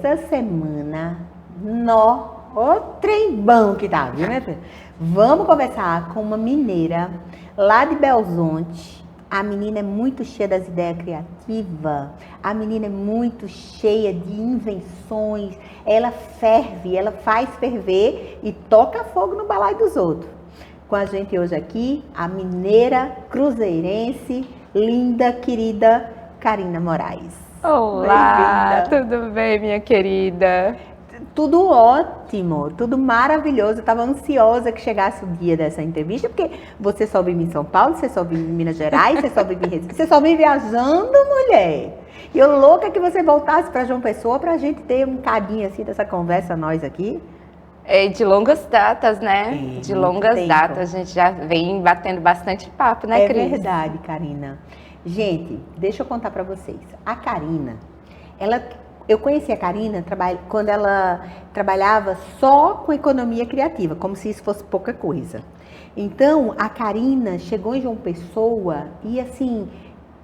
essa semana, o trem bom que tá, viu, minha filha? Vamos conversar com uma mineira lá de Belzonte. A menina é muito cheia das ideias criativas, a menina é muito cheia de invenções, ela ferve, ela faz ferver e toca fogo no balaio dos outros. Com a gente hoje aqui, a mineira cruzeirense, linda, querida Karina Moraes. Olá, tudo bem, minha querida? Tudo ótimo, tudo maravilhoso. Eu estava ansiosa que chegasse o dia dessa entrevista, porque você só vive em São Paulo, você só vive em Minas Gerais, você só vive em Recife, você só vive viajando, mulher. E eu louca que você voltasse para João Pessoa para a gente ter um cadinho assim dessa conversa, nós aqui. É de longas datas, né? É, de longas tempo. datas, a gente já vem batendo bastante papo, né, Cris? É verdade, Karina. Gente, deixa eu contar para vocês. A Karina, eu conheci a Karina quando ela trabalhava só com economia criativa, como se isso fosse pouca coisa. Então, a Karina chegou em João Pessoa e, assim,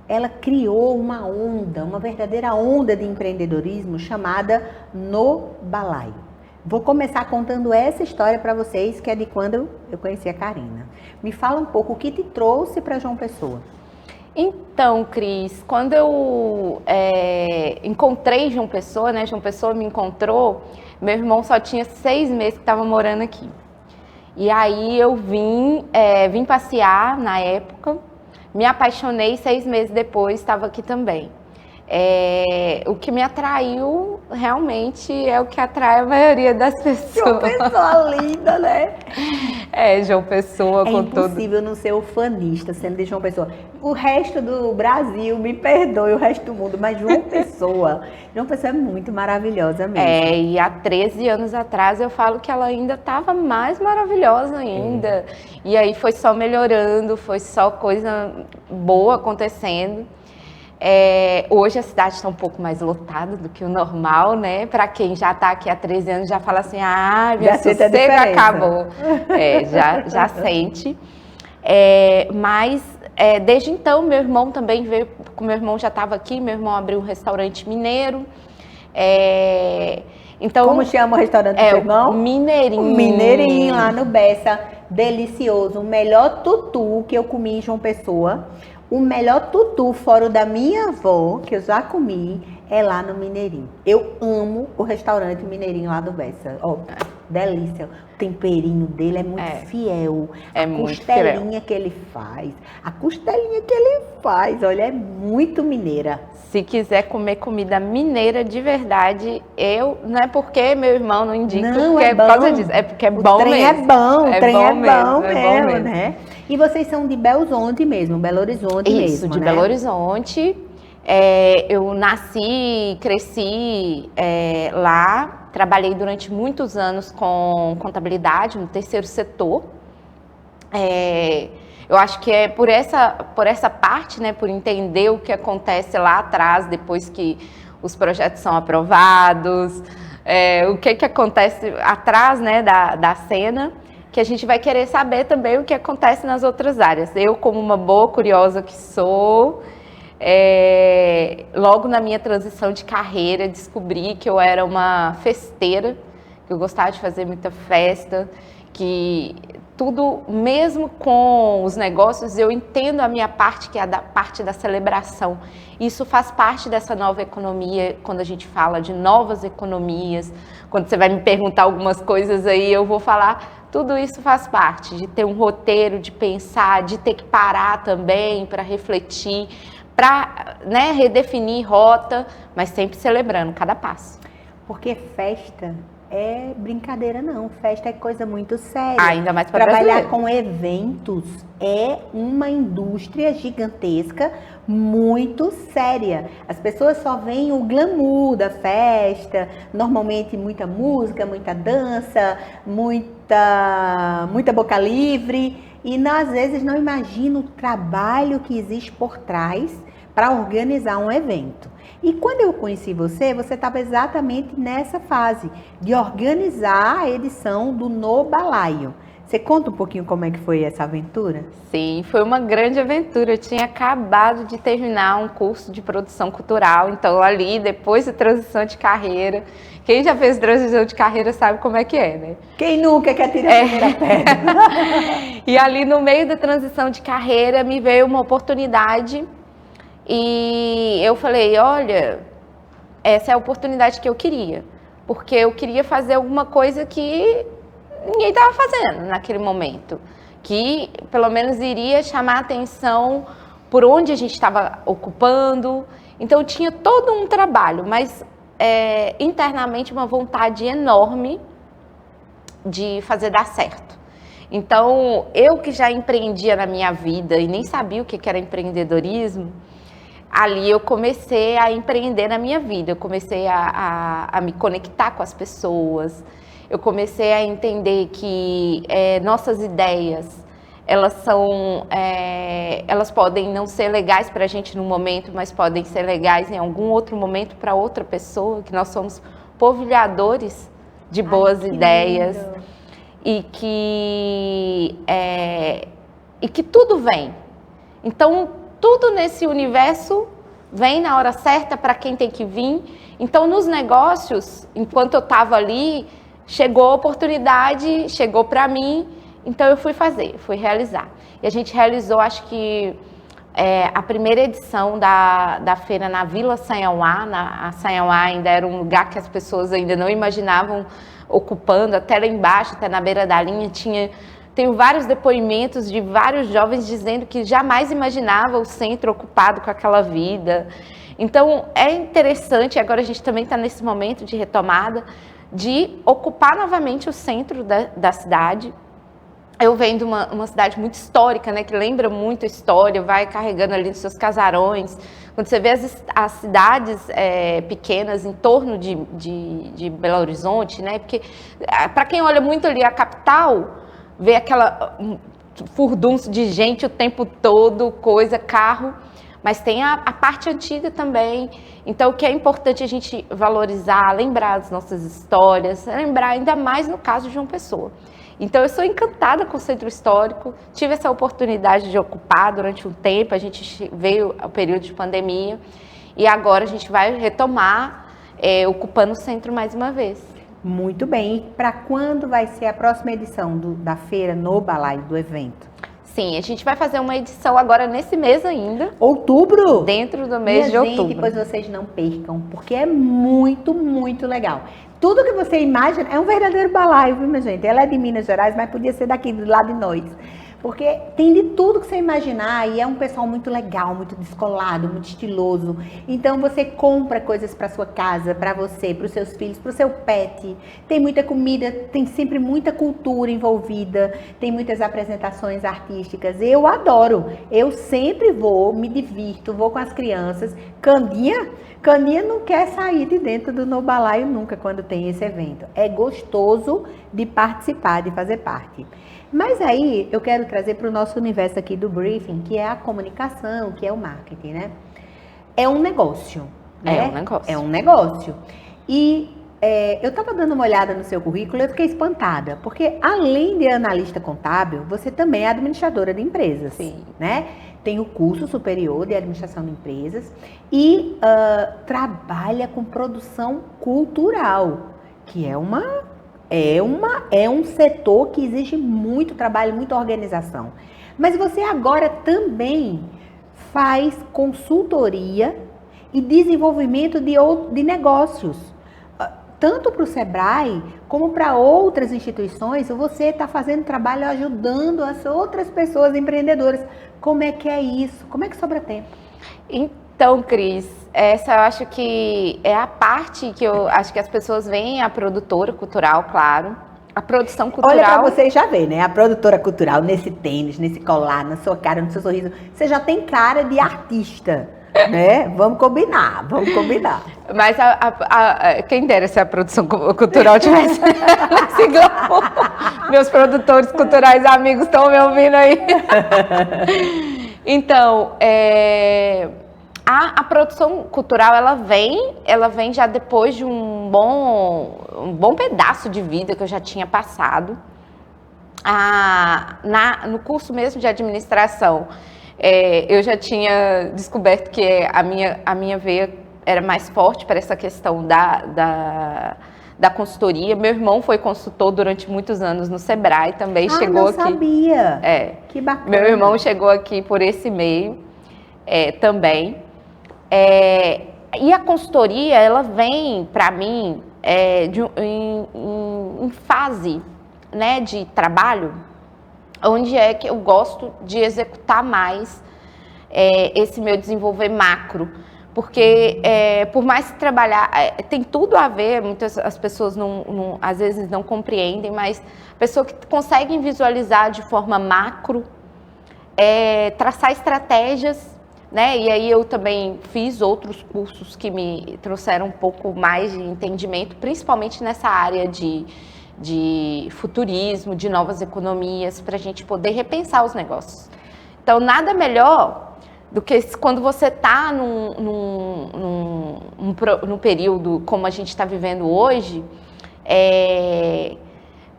ela criou uma onda, uma verdadeira onda de empreendedorismo chamada No Balaio. Vou começar contando essa história para vocês, que é de quando eu conheci a Karina. Me fala um pouco o que te trouxe para João Pessoa. Então, Cris, quando eu encontrei João Pessoa, né? João Pessoa me encontrou, meu irmão só tinha 6 meses que estava morando aqui. E aí eu vim passear na época, me apaixonei, 6 meses depois estava aqui também. O que me atraiu realmente é o que atrai a maioria das pessoas. João Pessoa linda, né? João Pessoa com todo... É impossível não ser ufanista sendo de João Pessoa. O resto do Brasil, me perdoe, o resto do mundo, mas João Pessoa é muito maravilhosa mesmo. E há 13 anos atrás eu falo que ela ainda estava mais maravilhosa ainda. E aí foi só melhorando, foi só coisa boa acontecendo. Hoje a cidade está um pouco mais lotada do que o normal, né? Para quem já está aqui há 13 anos já fala assim, meu sossego acabou. Já sente. Mas desde então meu irmão também veio, meu irmão já estava aqui, meu irmão abriu um restaurante mineiro. Então, como chama o restaurante do seu irmão? Mineirinho. Mineirinho, lá no Bessa. Delicioso. O melhor tutu que eu comi em João Pessoa. O melhor tutu fora o da minha avó, que eu já comi, é lá no Mineirinho. Eu amo o restaurante Mineirinho lá do Bessa. Delícia. O temperinho dele é muito fiel. A costelinha que ele faz. Olha, é muito mineira. Se quiser comer comida mineira de verdade, não é porque meu irmão não indica, porque é por causa disso. É porque é bom mesmo. O trem é bom mesmo, né? E vocês são de Belzonte mesmo, Belo Horizonte mesmo, Isso, de Belo Horizonte. Eu nasci, cresci lá, trabalhei durante muitos anos com contabilidade no terceiro setor. Eu acho que é por essa parte, né, por entender o que acontece lá atrás, depois que os projetos são aprovados, o que acontece atrás, né, da cena, que a gente vai querer saber também o que acontece nas outras áreas. Eu, como uma boa curiosa que sou, logo na minha transição de carreira, descobri que eu era uma festeira, que eu gostava de fazer muita festa, que tudo, mesmo com os negócios, eu entendo a minha parte, que é a parte da celebração. Isso faz parte dessa nova economia, quando a gente fala de novas economias, quando você vai me perguntar algumas coisas aí, eu vou falar, tudo isso faz parte, de ter um roteiro, de pensar, de ter que parar também para refletir, para, né, redefinir rota, mas sempre celebrando cada passo. Porque festa é brincadeira não, festa é coisa muito séria. Ainda mais para trabalhar com eventos é uma indústria gigantesca, muito séria. As pessoas só veem o glamour da festa, normalmente muita música, muita dança, muita boca livre, e às vezes não imaginam o trabalho que existe por trás para organizar um evento. E quando eu conheci você estava exatamente nessa fase de organizar a edição do No Balaio. Você conta um pouquinho como é que foi essa aventura? Sim, foi uma grande aventura. Eu tinha acabado de terminar um curso de produção cultural, então ali, depois da transição de carreira, quem já fez transição de carreira sabe como é que é, né? Quem nunca quer tirar a primeira pedra? E ali no meio da transição de carreira me veio uma oportunidade e eu falei, olha, essa é a oportunidade que eu queria, porque eu queria fazer alguma coisa que ninguém estava fazendo naquele momento, que pelo menos iria chamar a atenção por onde a gente estava ocupando. Então tinha todo um trabalho, mas internamente uma vontade enorme de fazer dar certo. Então eu que já empreendia na minha vida e nem sabia o que era empreendedorismo, ali eu comecei a empreender na minha vida, eu comecei a me conectar com as pessoas. Eu comecei a entender que nossas ideias, elas podem não ser legais para a gente no momento, mas podem ser legais em algum outro momento para outra pessoa, que nós somos polvilhadores de boas ideias e que tudo vem. Então, tudo nesse universo vem na hora certa para quem tem que vir. Então, nos negócios, enquanto eu estava ali, chegou a oportunidade, chegou para mim, então eu fui realizar. E a gente realizou, acho que a primeira edição da feira na Vila Sanhauá. A Sanhauá ainda era um lugar que as pessoas ainda não imaginavam ocupando, até lá embaixo, até na beira da linha, tenho vários depoimentos de vários jovens dizendo que jamais imaginava o centro ocupado com aquela vida. Então é interessante, agora a gente também está nesse momento de retomada, de ocupar novamente o centro da cidade. Eu venho de uma cidade muito histórica, né, que lembra muito a história, vai carregando ali nos seus casarões. Quando você vê as cidades pequenas em torno de Belo Horizonte, né, porque para quem olha muito ali a capital, vê aquela furdunço de gente o tempo todo, coisa, carro, mas tem a parte antiga também. Então, o que é importante a gente valorizar, lembrar das nossas histórias, lembrar ainda mais no caso de João Pessoa. Então, eu sou encantada com o Centro Histórico, tive essa oportunidade de ocupar durante um tempo, a gente veio ao período de pandemia, e agora a gente vai retomar ocupando o centro mais uma vez. Muito bem. E para quando vai ser a próxima edição da feira no Balaio, do evento? Sim, a gente vai fazer uma edição agora nesse mês ainda. Outubro? Dentro do mês de outubro. Gente, pois vocês não percam, porque é muito, muito legal. Tudo que você imagina é um verdadeiro balaio, viu, minha gente? Ela é de Minas Gerais, mas podia ser daqui, do lado de nós. Porque tem de tudo que você imaginar e é um pessoal muito legal, muito descolado, muito estiloso. Então você compra coisas para sua casa, para você, para os seus filhos, para o seu pet. Tem muita comida, tem sempre muita cultura envolvida, tem muitas apresentações artísticas. Eu adoro, eu sempre vou, me divirto, vou com as crianças. Candinha não quer sair de dentro do No Balaio nunca quando tem esse evento. É gostoso de participar, de fazer parte. Mas aí eu quero trazer para o nosso universo aqui do briefing, que é a comunicação, que é o marketing, né? É um negócio, né? É um negócio. É um negócio. E eu estava dando uma olhada no seu currículo e eu fiquei espantada, porque além de analista contábil, você também é administradora de empresas. Sim. Né? Tem o curso superior de administração de empresas e trabalha com produção cultural, que é um setor que exige muito trabalho, muita organização. Mas você agora também faz consultoria e desenvolvimento de negócios. Tanto para o Sebrae, como para outras instituições, você está fazendo trabalho ajudando as outras pessoas empreendedoras. Como é que é isso? Como é que sobra tempo? Então, Cris, essa eu acho que é a parte que eu acho que as pessoas veem a produtora cultural, claro. A produção cultural... Olha, para você já vê, né? A produtora cultural, nesse tênis, nesse colar, na sua cara, no seu sorriso, você já tem cara de artista, né? Vamos combinar. Mas quem dera se a produção cultural tivesse esse glamour. Meus produtores culturais amigos estão me ouvindo aí. Então, a produção cultural, ela vem já depois de um bom pedaço de vida que eu já tinha passado. no curso mesmo de administração, eu já tinha descoberto que a minha veia era mais forte para essa questão da consultoria. Meu irmão foi consultor durante muitos anos no Sebrae também, chegou aqui. Não sabia. Que bacana. Meu irmão chegou aqui por esse meio também. E a consultoria, ela vem para mim em fase, né, de trabalho, onde é que eu gosto de executar mais esse meu desenvolver macro. Porque, por mais que trabalhar, tem tudo a ver, as pessoas às vezes não compreendem, mas a pessoa que consegue visualizar de forma macro, traçar estratégias, né? E aí eu também fiz outros cursos que me trouxeram um pouco mais de entendimento, principalmente nessa área de futurismo, de novas economias, para a gente poder repensar os negócios. Então, nada melhor do que quando você está num período como a gente está vivendo hoje.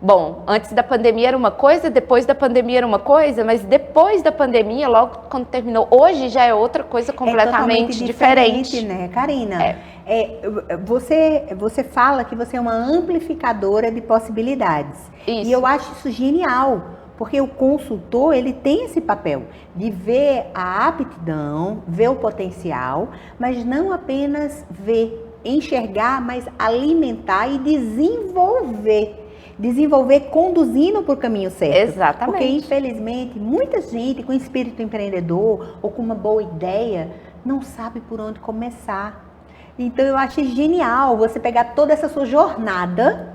Bom, antes da pandemia era uma coisa, depois da pandemia era uma coisa, mas depois da pandemia, logo quando terminou, hoje já é outra coisa completamente diferente, né, Karina? Você fala que você é uma amplificadora de possibilidades. Isso. E eu acho isso genial, porque o consultor, ele tem esse papel de ver a aptidão, ver o potencial, mas não apenas ver, enxergar, mas alimentar e desenvolver conduzindo para o caminho certo. Exatamente. Porque, infelizmente, muita gente com espírito empreendedor ou com uma boa ideia não sabe por onde começar. Então, eu achei genial você pegar toda essa sua jornada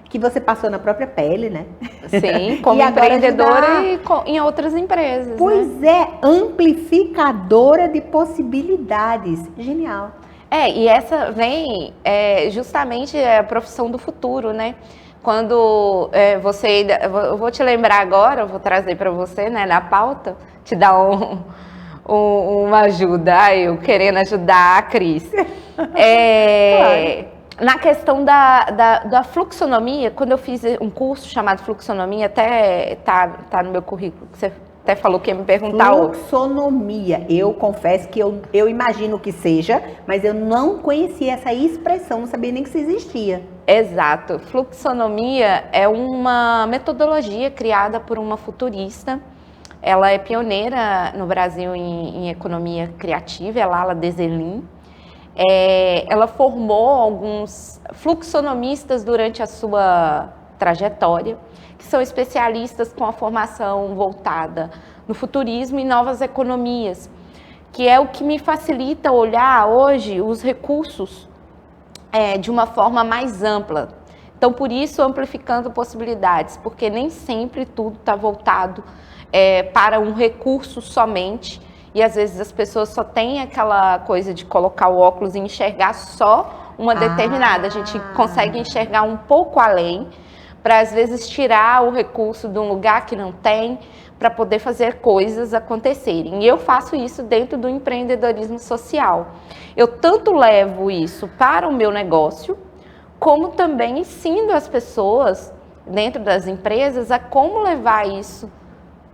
que você passou na própria pele, né? Sim, como empreendedora e em outras empresas. Pois né? Amplificadora de possibilidades. Genial. E essa vem justamente a profissão do futuro, né? Quando eu vou te lembrar agora, eu vou trazer para você, né, na pauta, te dar uma ajuda, eu querendo ajudar a Cris. Claro. Na questão da fluxonomia, quando eu fiz um curso chamado Fluxonomia, até tá no meu currículo, você até falou que ia me perguntar. Fluxonomia, eu confesso que eu imagino que seja, mas eu não conhecia essa expressão, não sabia nem que isso existia. Exato. Fluxonomia é uma metodologia criada por uma futurista. Ela é pioneira no Brasil em economia criativa, é Lala Deselin. Ela formou alguns fluxonomistas durante a sua trajetória, que são especialistas com a formação voltada no futurismo e novas economias, que é o que me facilita olhar hoje os recursos de uma forma mais ampla. Então, por isso, amplificando possibilidades, porque nem sempre tudo está voltado para um recurso somente, e às vezes as pessoas só têm aquela coisa de colocar o óculos e enxergar só uma determinada. A gente consegue enxergar um pouco além, para às vezes tirar o recurso de um lugar que não tem, para poder fazer coisas acontecerem. E eu faço isso dentro do empreendedorismo social. Eu tanto levo isso para o meu negócio, como também ensino as pessoas dentro das empresas a como levar isso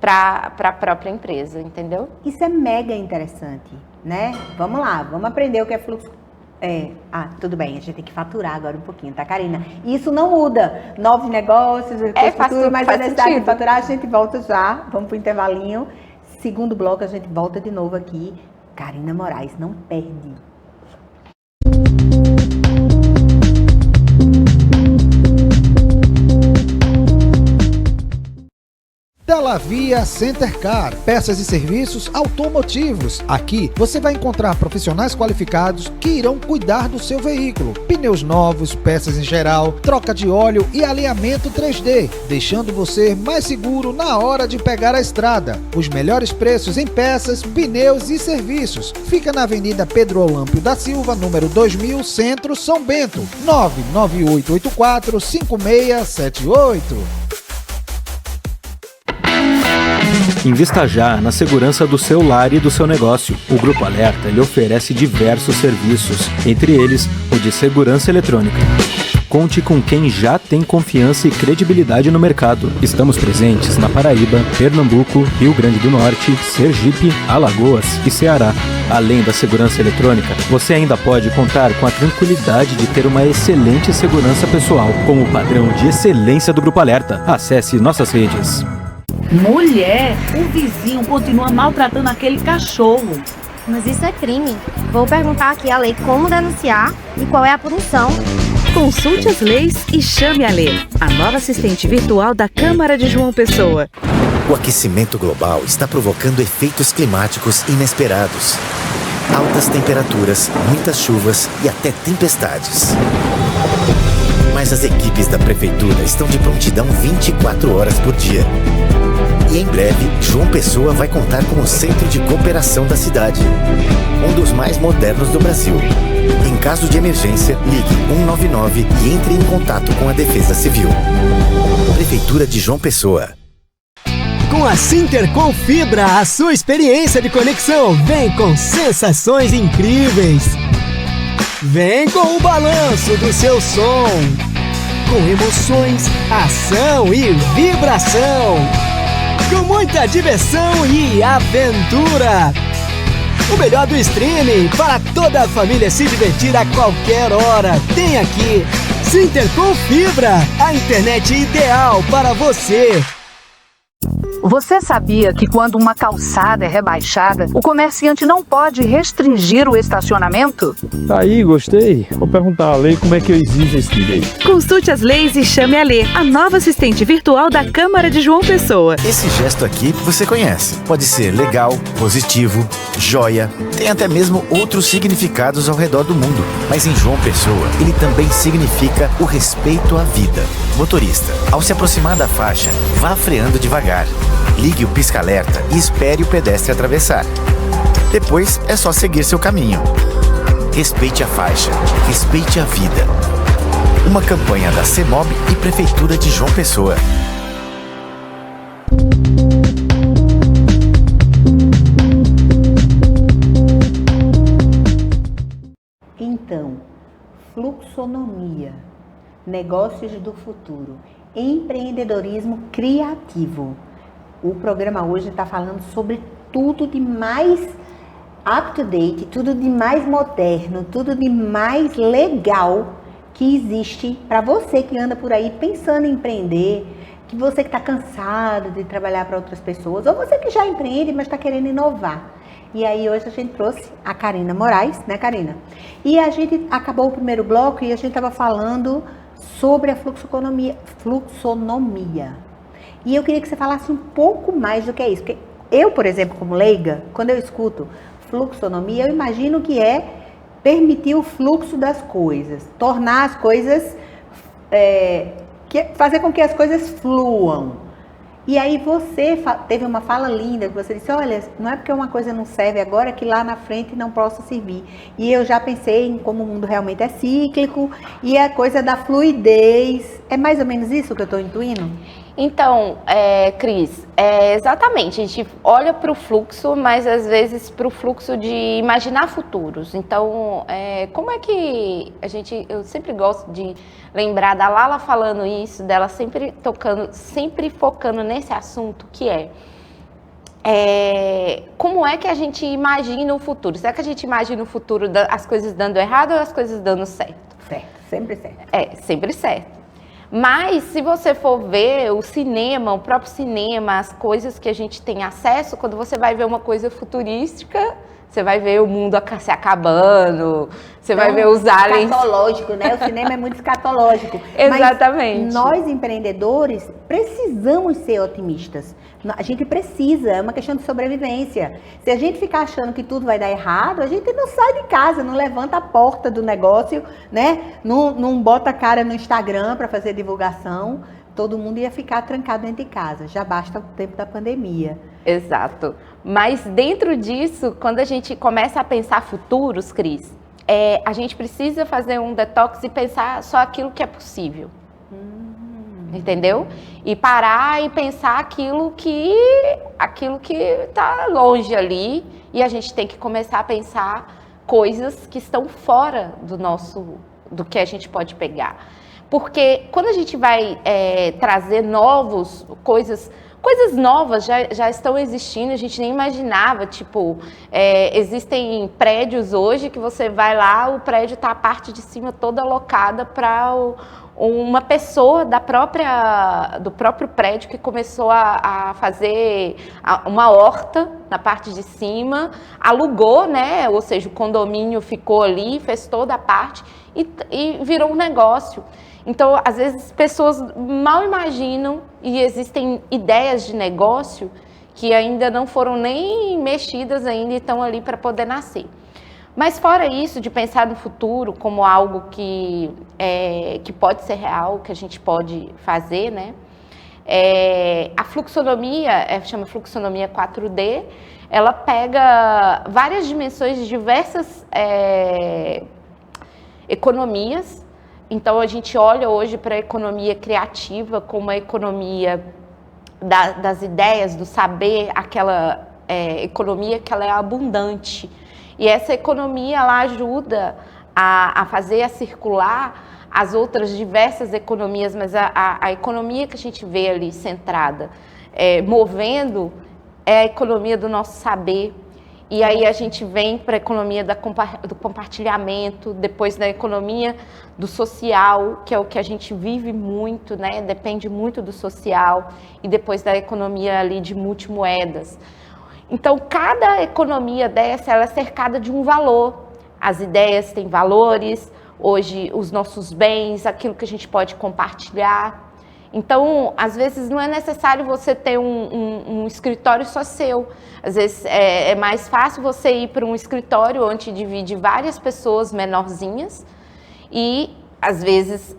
para a própria empresa, entendeu? Isso é mega interessante, né? Vamos lá, vamos aprender o que é fluxo. Tudo bem, a gente tem que faturar agora um pouquinho, tá, Karina? Isso não muda. Novos negócios, futuro, mas a necessidade de faturar, a gente volta já. Vamos pro intervalinho. Segundo bloco, a gente volta de novo aqui. Karina Moraes, não perde. Delavia Center Car, peças e serviços automotivos. Aqui você vai encontrar profissionais qualificados que irão cuidar do seu veículo. Pneus novos, peças em geral, troca de óleo e alinhamento 3D, deixando você mais seguro na hora de pegar a estrada. Os melhores preços em peças, pneus e serviços. Fica na Avenida Pedro Olâmpio da Silva, número 2000, Centro, São Bento. 99884-5678. Invista já na segurança do seu lar e do seu negócio. O Grupo Alerta lhe oferece diversos serviços, entre eles o de segurança eletrônica. conte com quem já tem confiança e credibilidade no mercado. Estamos presentes na Paraíba, Pernambuco, Rio Grande do Norte, Sergipe, Alagoas e Ceará. Além da segurança eletrônica, você ainda pode contar com a tranquilidade de ter uma excelente segurança pessoal, com o padrão de excelência do Grupo Alerta. Acesse nossas redes. Mulher, o vizinho continua maltratando aquele cachorro. Mas isso é crime. Vou perguntar aqui à lei como denunciar e qual é a punição. Consulte as leis e chame a Lê, a nova assistente virtual da Câmara de João Pessoa. O aquecimento global está provocando efeitos climáticos inesperados. Altas temperaturas, muitas chuvas e até tempestades. Mas as equipes da Prefeitura estão de prontidão 24 horas por dia. E em breve, João Pessoa vai contar com o Centro de Cooperação da cidade, um dos mais modernos do Brasil. Em caso de emergência, ligue 199 e entre em contato com a Defesa Civil. Prefeitura de João Pessoa. Com a Sintercom Fibra, a sua experiência de conexão vem com sensações incríveis. Vem com o balanço do seu som, com emoções, ação e vibração, com muita diversão e aventura. O melhor do streaming para toda a família se divertir a qualquer hora. Tem aqui Sintercom Fibra, a internet ideal para você. Você sabia que quando uma calçada é rebaixada, o comerciante não pode restringir o estacionamento? Aí, gostei. Vou perguntar à lei como é que eu exijo esse direito. Consulte as leis e chame a Lê, a nova assistente virtual da Câmara de João Pessoa. Esse gesto aqui você conhece. Pode ser legal, positivo, joia. Tem até mesmo outros significados ao redor do mundo. Mas em João Pessoa, ele também significa o respeito à vida. Motorista, ao se aproximar da faixa, vá freando devagar. Ligue o pisca-alerta e espere o pedestre atravessar. Depois é só seguir seu caminho. Respeite a faixa, respeite a vida. Uma campanha da CEMOB e Prefeitura de João Pessoa. Então, fluxonomia, negócios do futuro, empreendedorismo criativo. O programa hoje está falando sobre tudo de mais up-to-date, tudo de mais moderno, tudo de mais legal que existe para você que anda por aí pensando em empreender, que você que está cansado de trabalhar para outras pessoas, ou você que já empreende, mas está querendo inovar. E aí hoje a gente trouxe a Karina Moraes, né, Karina? E a gente acabou o primeiro bloco e a gente estava falando sobre a fluxonomia. E eu queria que você falasse um pouco mais do que é isso. Porque eu, por exemplo, como leiga, quando eu escuto fluxonomia, eu imagino que é permitir o fluxo das coisas, tornar as coisas, fazer com que as coisas fluam. E aí você teve uma fala linda, que você disse, olha, não é porque uma coisa não serve agora que lá na frente não possa servir. E eu já pensei em como o mundo realmente é cíclico e a coisa da fluidez. É mais ou menos isso que eu estou intuindo? Então, Cris, exatamente, a gente olha para o fluxo, mas às vezes para o fluxo de imaginar futuros. Então, como é que eu sempre gosto de lembrar da Lala falando isso, dela sempre focando nesse assunto que como é que a gente imagina o futuro? Será que a gente imagina o futuro as coisas dando errado ou as coisas dando certo? Certo, sempre certo. Sempre certo. Mas se você for ver o cinema, o próprio cinema, as coisas que a gente tem acesso, quando você vai ver uma coisa futurística, você vai ver o mundo se acabando, você vai ver os aliens. Escatológico, né? O cinema é muito escatológico. Exatamente. Mas nós, empreendedores, precisamos ser otimistas. A gente precisa, é uma questão de sobrevivência. Se a gente ficar achando que tudo vai dar errado, a gente não sai de casa, não levanta a porta do negócio, né? Não bota a cara no Instagram para fazer divulgação. Todo mundo ia ficar trancado dentro de casa. Já basta o tempo da pandemia. Exato. Mas dentro disso, quando a gente começa a pensar futuros, Cris, a gente precisa fazer um detox e pensar só aquilo que é possível. Entendeu? E parar e pensar aquilo que está longe ali, e a gente tem que começar a pensar coisas que estão fora do que a gente pode pegar. Porque quando a gente vai trazer coisas novas já estão existindo, a gente nem imaginava, tipo, existem prédios hoje que você vai lá, o prédio está a parte de cima toda alocada para uma pessoa do próprio prédio que começou a fazer uma horta na parte de cima, alugou, né? Ou seja, o condomínio ficou ali, fez toda a parte e virou um negócio. Então, às vezes, pessoas mal imaginam e existem ideias de negócio que ainda não foram nem mexidas ainda e estão ali para poder nascer. Mas fora isso, de pensar no futuro como algo que pode ser real, que a gente pode fazer, né? A fluxonomia, chama fluxonomia 4D, ela pega várias dimensões de diversas economias. Então, a gente olha hoje para a economia criativa como a economia das ideias, do saber, aquela economia que ela é abundante. E essa economia, ela ajuda a fazer, a circular as outras diversas economias, mas a economia que a gente vê ali centrada, movendo, é a economia do nosso saber. E aí a gente vem para a economia do compartilhamento, depois da economia do social, que é o que a gente vive muito, né? Depende muito do social, e depois da economia ali de multimoedas. Então, cada economia dessa, ela é cercada de um valor. As ideias têm valores, hoje os nossos bens, aquilo que a gente pode compartilhar. Então, às vezes, não é necessário você ter um escritório só seu. Às vezes, é mais fácil você ir para um escritório onde divide várias pessoas menorzinhas e, às vezes,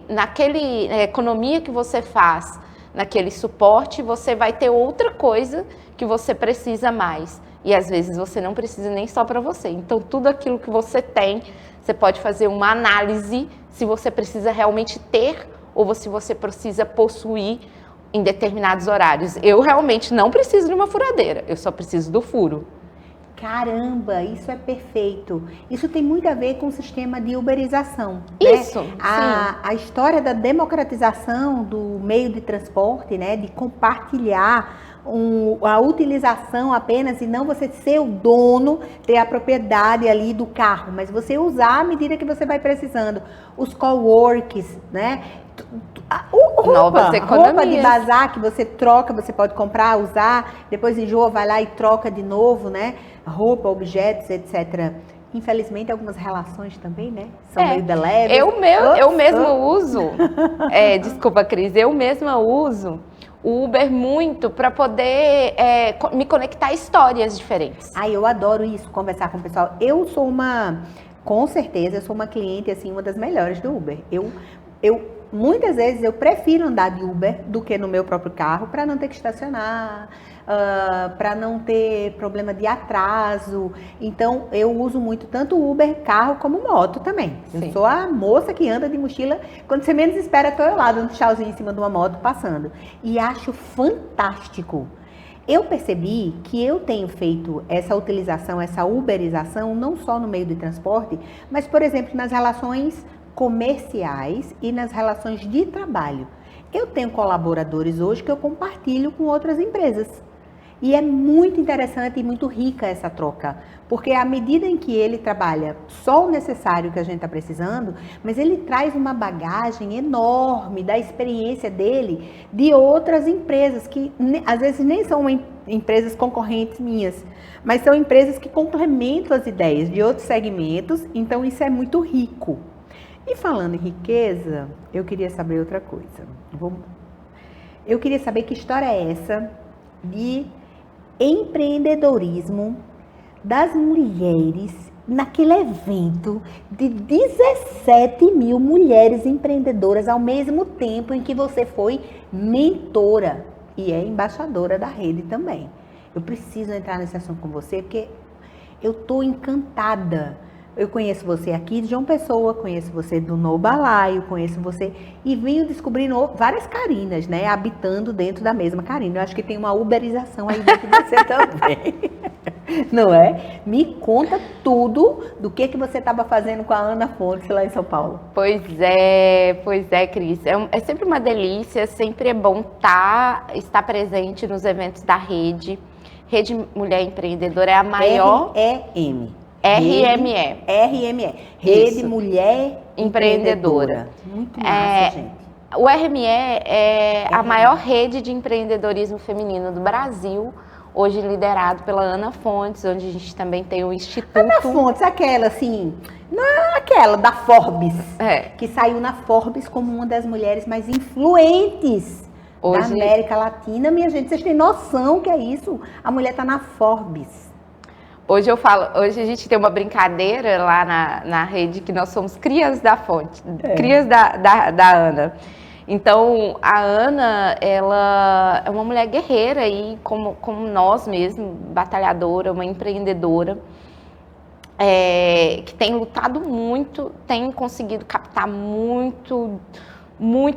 naquele economia que você faz, naquele suporte, você vai ter outra coisa que você precisa mais. E, às vezes, você não precisa nem só para você. Então, tudo aquilo que você tem, você pode fazer uma análise se você precisa realmente ter ou se você precisa possuir em determinados horários. Eu realmente não preciso de uma furadeira, eu só preciso do furo. Caramba, isso é perfeito. Isso tem muito a ver com o sistema de uberização. Isso, né? A história da democratização do meio de transporte, né? De compartilhar a utilização apenas e não você ser o dono, ter a propriedade ali do carro, mas você usar à medida que você vai precisando. Os coworks, né? Novas economias. Roupa de bazar que você troca, você pode comprar, usar, depois enjoa, vai lá e troca de novo, né? Roupa, objetos, etc. Infelizmente, algumas relações também, né? São meio beleves. Eu mesma uso, desculpa, Cris, eu mesma uso o Uber muito para poder me conectar a histórias diferentes. Eu adoro isso, conversar com o pessoal. Com certeza, eu sou uma cliente, assim, uma das melhores do Uber. Muitas vezes eu prefiro andar de Uber do que no meu próprio carro para não ter que estacionar, para não ter problema de atraso. Então, eu uso muito tanto Uber, carro, como moto também. Sim. Eu sou a moça que anda de mochila. Quando você menos espera, estou eu lá, dando um tchauzinho em cima de uma moto, passando. E acho fantástico. Eu percebi que eu tenho feito essa utilização, essa uberização, não só no meio de transporte, mas, por exemplo, nas relações comerciais e nas relações de trabalho. Eu tenho colaboradores hoje que eu compartilho com outras empresas. E é muito interessante e muito rica essa troca, porque à medida em que ele trabalha só o necessário que a gente está precisando, mas ele traz uma bagagem enorme da experiência dele de outras empresas, que às vezes nem são empresas concorrentes minhas, mas são empresas que complementam as ideias de outros segmentos, então isso é muito rico. E falando em riqueza, eu queria saber outra coisa. Eu queria saber que história é essa de empreendedorismo das mulheres naquele evento de 17 mil mulheres empreendedoras ao mesmo tempo em que você foi mentora e é embaixadora da rede também. Eu preciso entrar nesse assunto com você porque eu estou encantada. Eu conheço você aqui de João Pessoa, conheço você do No Balaio, conheço você e venho descobrindo várias Carinas, né? Habitando dentro da mesma Carina. Eu acho que tem uma uberização aí dentro de você também. Não é? Me conta tudo do que você estava fazendo com a Ana Fontes lá em São Paulo. Pois é, Cris. É sempre uma delícia, sempre é bom estar presente nos eventos da Rede. Rede Mulher Empreendedora é a maior... RME. Rede Isso. Mulher Empreendedora. Muito massa, gente. O RME é a maior rede de empreendedorismo feminino do Brasil, hoje liderado pela Ana Fontes, onde a gente também tem o Instituto... Ana Fontes, aquela assim, não é aquela da Forbes, que saiu na Forbes como uma das mulheres mais influentes da América Latina. Minha gente, vocês têm noção que é isso? A mulher está na Forbes. Hoje a gente tem uma brincadeira lá na rede que nós somos crias da Fonte, crias da Ana. Então, a Ana, ela é uma mulher guerreira e como nós mesmos, batalhadora, uma empreendedora, que tem lutado muito, tem conseguido captar muito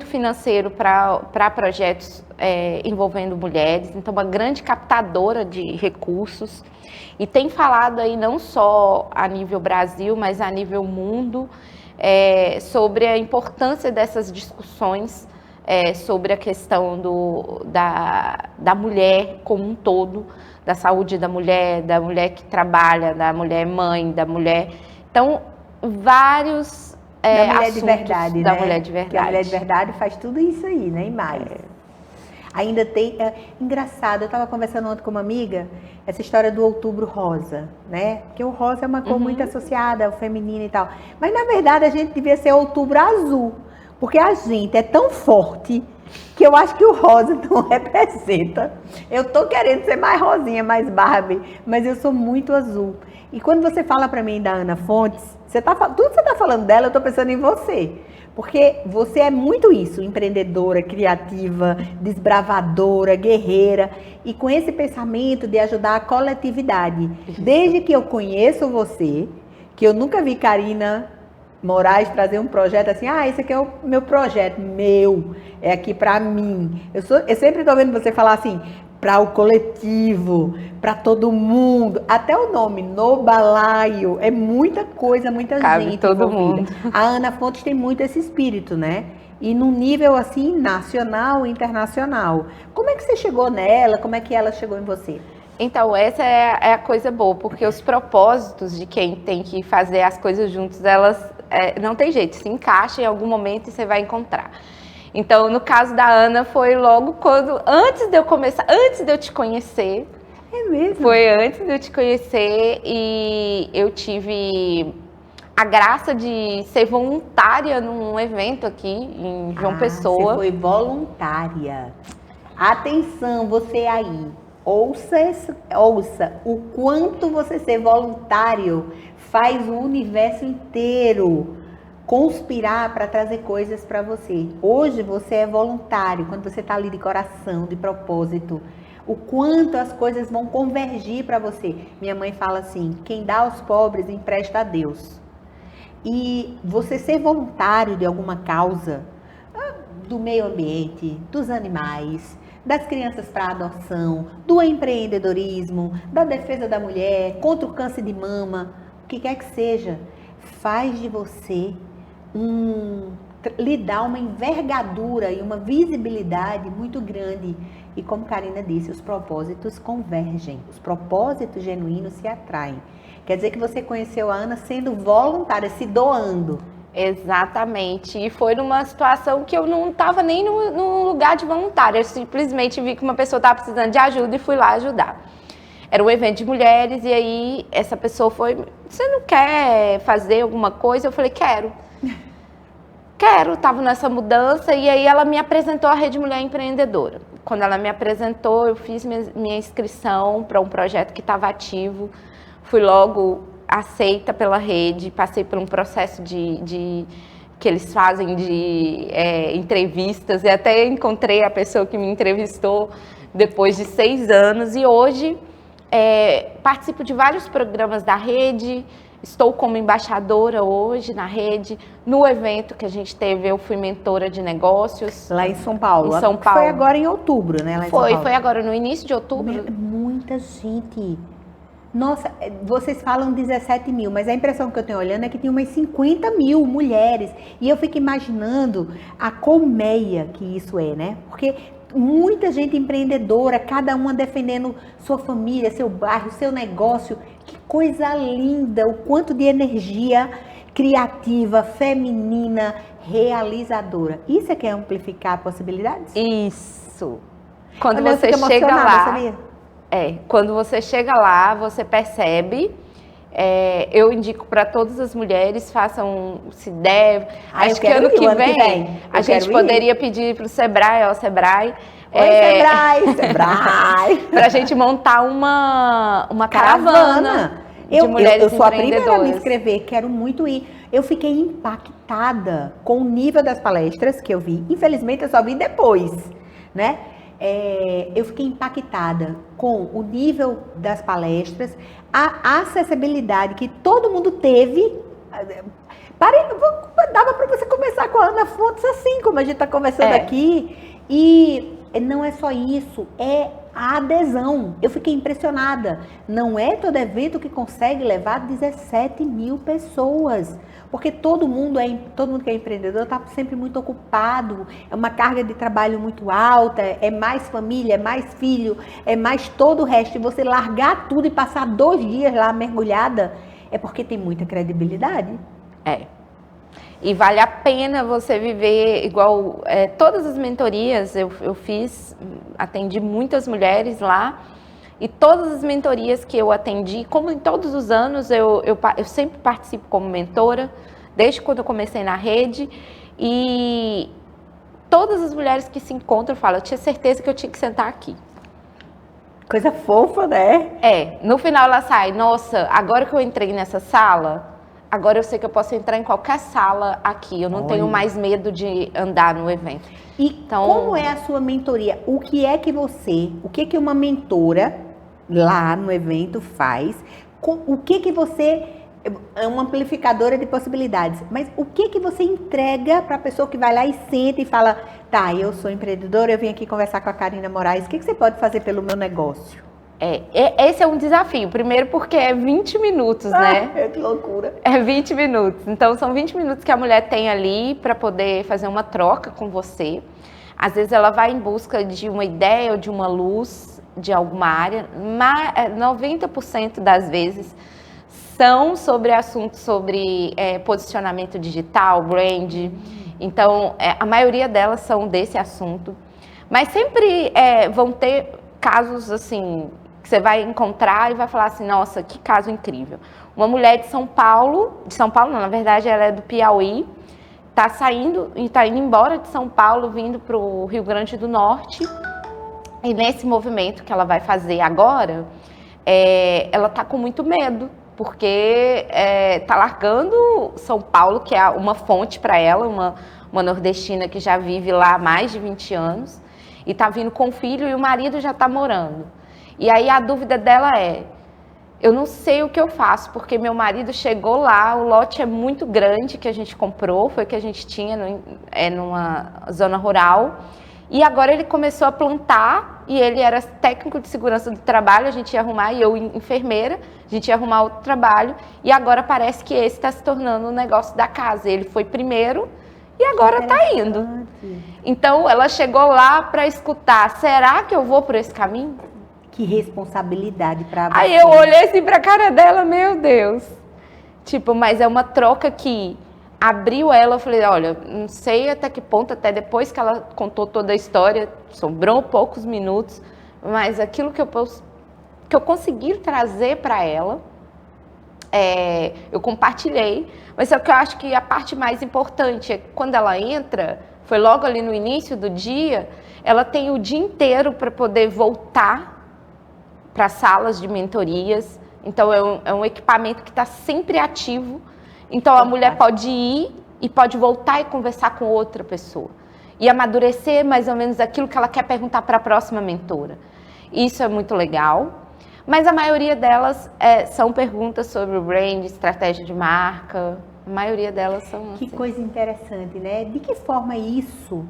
financeiro para projetos envolvendo mulheres. Então, uma grande captadora de recursos. E tem falado aí não só a nível Brasil, mas a nível mundo, sobre a importância dessas discussões sobre a questão da mulher como um todo, da saúde da mulher que trabalha, da mulher mãe, da mulher... Então, vários da mulher assuntos de verdade, da né? mulher de verdade. Que a mulher de verdade faz tudo isso aí, né? E mais. Ainda tem... engraçado, eu estava conversando ontem com uma amiga, essa história do Outubro Rosa, né? Porque o rosa é uma cor muito associada ao feminino e tal. Mas, na verdade, a gente devia ser Outubro Azul. Porque a gente é tão forte que eu acho que o rosa não representa. Eu tô querendo ser mais rosinha, mais Barbie, mas eu sou muito azul. E quando você fala para mim da Ana Fontes, tudo que você tá falando dela, eu tô pensando em você. Porque você é muito isso, empreendedora, criativa, desbravadora, guerreira, e com esse pensamento de ajudar a coletividade. Desde que eu conheço você, que eu nunca vi Karina Moraes trazer um projeto assim, esse aqui é o meu projeto, é aqui para mim. Eu sempre estou vendo você falar assim, para o coletivo, para todo mundo, até o nome, No Balaio, é muita coisa, muita Cabe gente todo envolvida. mundo. A Ana Fontes tem muito esse espírito, né? E num nível assim, nacional e internacional. Como é que você chegou nela? Como é que ela chegou em você? Então, essa é a coisa boa, porque os propósitos de quem tem que fazer as coisas juntos, elas não tem jeito, se encaixa em algum momento e você vai encontrar. Então, no caso da Ana, foi logo antes de eu te conhecer. É mesmo? Foi antes de eu te conhecer e eu tive a graça de ser voluntária num evento aqui em João Pessoa. Você foi voluntária. Atenção, você aí. Ouça o quanto você ser voluntário faz o universo inteiro conspirar para trazer coisas para você. Hoje você é voluntário, quando você está ali de coração, de propósito, o quanto as coisas vão convergir para você. Minha mãe fala assim, quem dá aos pobres empresta a Deus. E você ser voluntário de alguma causa, do meio ambiente, dos animais, das crianças para adoção, do empreendedorismo, da defesa da mulher, contra o câncer de mama, o que quer que seja, faz de você lhe dá uma envergadura e uma visibilidade muito grande. E como Karina disse, os propósitos convergem, os propósitos genuínos se atraem. Quer dizer que você conheceu a Ana sendo voluntária, se doando. Exatamente, e foi numa situação que eu não estava nem no lugar de voluntária, eu simplesmente vi que uma pessoa estava precisando de ajuda e fui lá ajudar. Era um evento de mulheres e aí essa pessoa você não quer fazer alguma coisa? Eu falei, quero, estava nessa mudança e aí ela me apresentou a Rede Mulher Empreendedora. Quando ela me apresentou, eu fiz minha inscrição para um projeto que estava ativo, fui logo aceita pela rede, passei por um processo que eles fazem de entrevistas e até encontrei a pessoa que me entrevistou depois de 6 anos e hoje participo de vários programas da rede, estou como embaixadora hoje na rede, no evento que a gente teve eu fui mentora de negócios. Lá em São Paulo. Em São Paulo. Foi agora em outubro, né? Lá em São Paulo. Foi agora no início de outubro. Muita gente. Nossa, vocês falam 17 mil, mas a impressão que eu tenho olhando é que tem umas 50 mil mulheres. E eu fico imaginando a colmeia que isso é, né? Porque muita gente empreendedora, cada uma defendendo sua família, seu bairro, seu negócio. Que coisa linda, o quanto de energia criativa, feminina, realizadora. Isso é que é amplificar possibilidades? Isso. Quando Olha, você eu fico chega emocionada, lá, sabia? quando você chega lá, você percebe. Eu indico para todas as mulheres, façam, se der. Acho que ano que vem a gente poderia pedir para o Sebrae, ao Sebrae. Sebrae. Para a gente montar uma caravana de mulheres eu sou a primeira a me empreendedoras. inscrever, quero muito ir. Eu fiquei impactada com o nível das palestras que eu vi. Infelizmente, eu só vi depois, né? Eu fiquei impactada com o nível das palestras, a acessibilidade que todo mundo teve. Dava para você começar com a Ana Fontes assim, como a gente está conversando aqui. E não é só isso, é a adesão. Eu fiquei impressionada. Não é todo evento que consegue levar 17 mil pessoas. Porque todo mundo que é empreendedor está sempre muito ocupado, é uma carga de trabalho muito alta, é mais família, é mais filho, é mais todo o resto. E você largar tudo e passar 2 dias lá mergulhada, é porque tem muita credibilidade. E vale a pena você viver igual todas as mentorias eu fiz, atendi muitas mulheres lá. E todas as mentorias que eu atendi, como em todos os anos, eu sempre participo como mentora, desde quando eu comecei na rede. E todas as mulheres que se encontram falam, eu tinha certeza que eu tinha que sentar aqui. Coisa fofa, né? No final ela sai, nossa, agora que eu entrei nessa sala, agora eu sei que eu posso entrar em qualquer sala aqui, eu não tenho mais medo de andar no evento. E então, como é a sua mentoria? O que é que uma mentora lá no evento faz? O que você é uma amplificadora de possibilidades, mas o que você entrega para a pessoa que vai lá e senta e fala, tá, eu sou empreendedora, eu vim aqui conversar com a Karina Moraes, o que você pode fazer pelo meu negócio? Esse é um desafio, primeiro porque é 20 minutos, né? Que loucura. É 20 minutos, então são 20 minutos que a mulher tem ali para poder fazer uma troca com você. Às vezes ela vai em busca de uma ideia ou de uma luz de alguma área, mas 90% das vezes são sobre assuntos sobre posicionamento digital, brand. Então, a maioria delas são desse assunto. Mas sempre vão ter casos assim, que você vai encontrar e vai falar assim, nossa, que caso incrível. Uma mulher de São Paulo não, na verdade ela é do Piauí, está saindo e está indo embora de São Paulo, vindo para o Rio Grande do Norte. E nesse movimento que ela vai fazer agora, ela está com muito medo, porque está largando São Paulo, que é uma fonte para ela, uma nordestina que já vive lá há mais de 20 anos, e está vindo com o filho e o marido já está morando. E aí a dúvida dela eu não sei o que eu faço, porque meu marido chegou lá, o lote é muito grande que a gente comprou, foi que a gente tinha numa zona rural, e agora ele começou a plantar, e ele era técnico de segurança do trabalho, a gente ia arrumar, e eu enfermeira, a gente ia arrumar outro trabalho, e agora parece que esse está se tornando o negócio da casa. Ele foi primeiro, e agora está indo. Então, ela chegou lá para escutar, será que eu vou por esse caminho? Que responsabilidade para você. Aí eu olhei assim para a cara dela, meu Deus. Mas é uma troca que abriu ela, eu falei, olha, não sei até que ponto, até depois que ela contou toda a história, sobrou poucos minutos, mas aquilo que eu consegui trazer para ela, eu compartilhei, mas é o que eu acho que a parte mais importante é quando ela entra, foi logo ali no início do dia, ela tem o dia inteiro para poder voltar para salas de mentorias, então é um equipamento que está sempre ativo. Então, a mulher pode ir e pode voltar e conversar com outra pessoa. E amadurecer mais ou menos aquilo que ela quer perguntar para a próxima mentora. Isso é muito legal. Mas a maioria delas são perguntas sobre o brand, estratégia de marca. A maioria delas são assim. Que coisa interessante, né? De que forma isso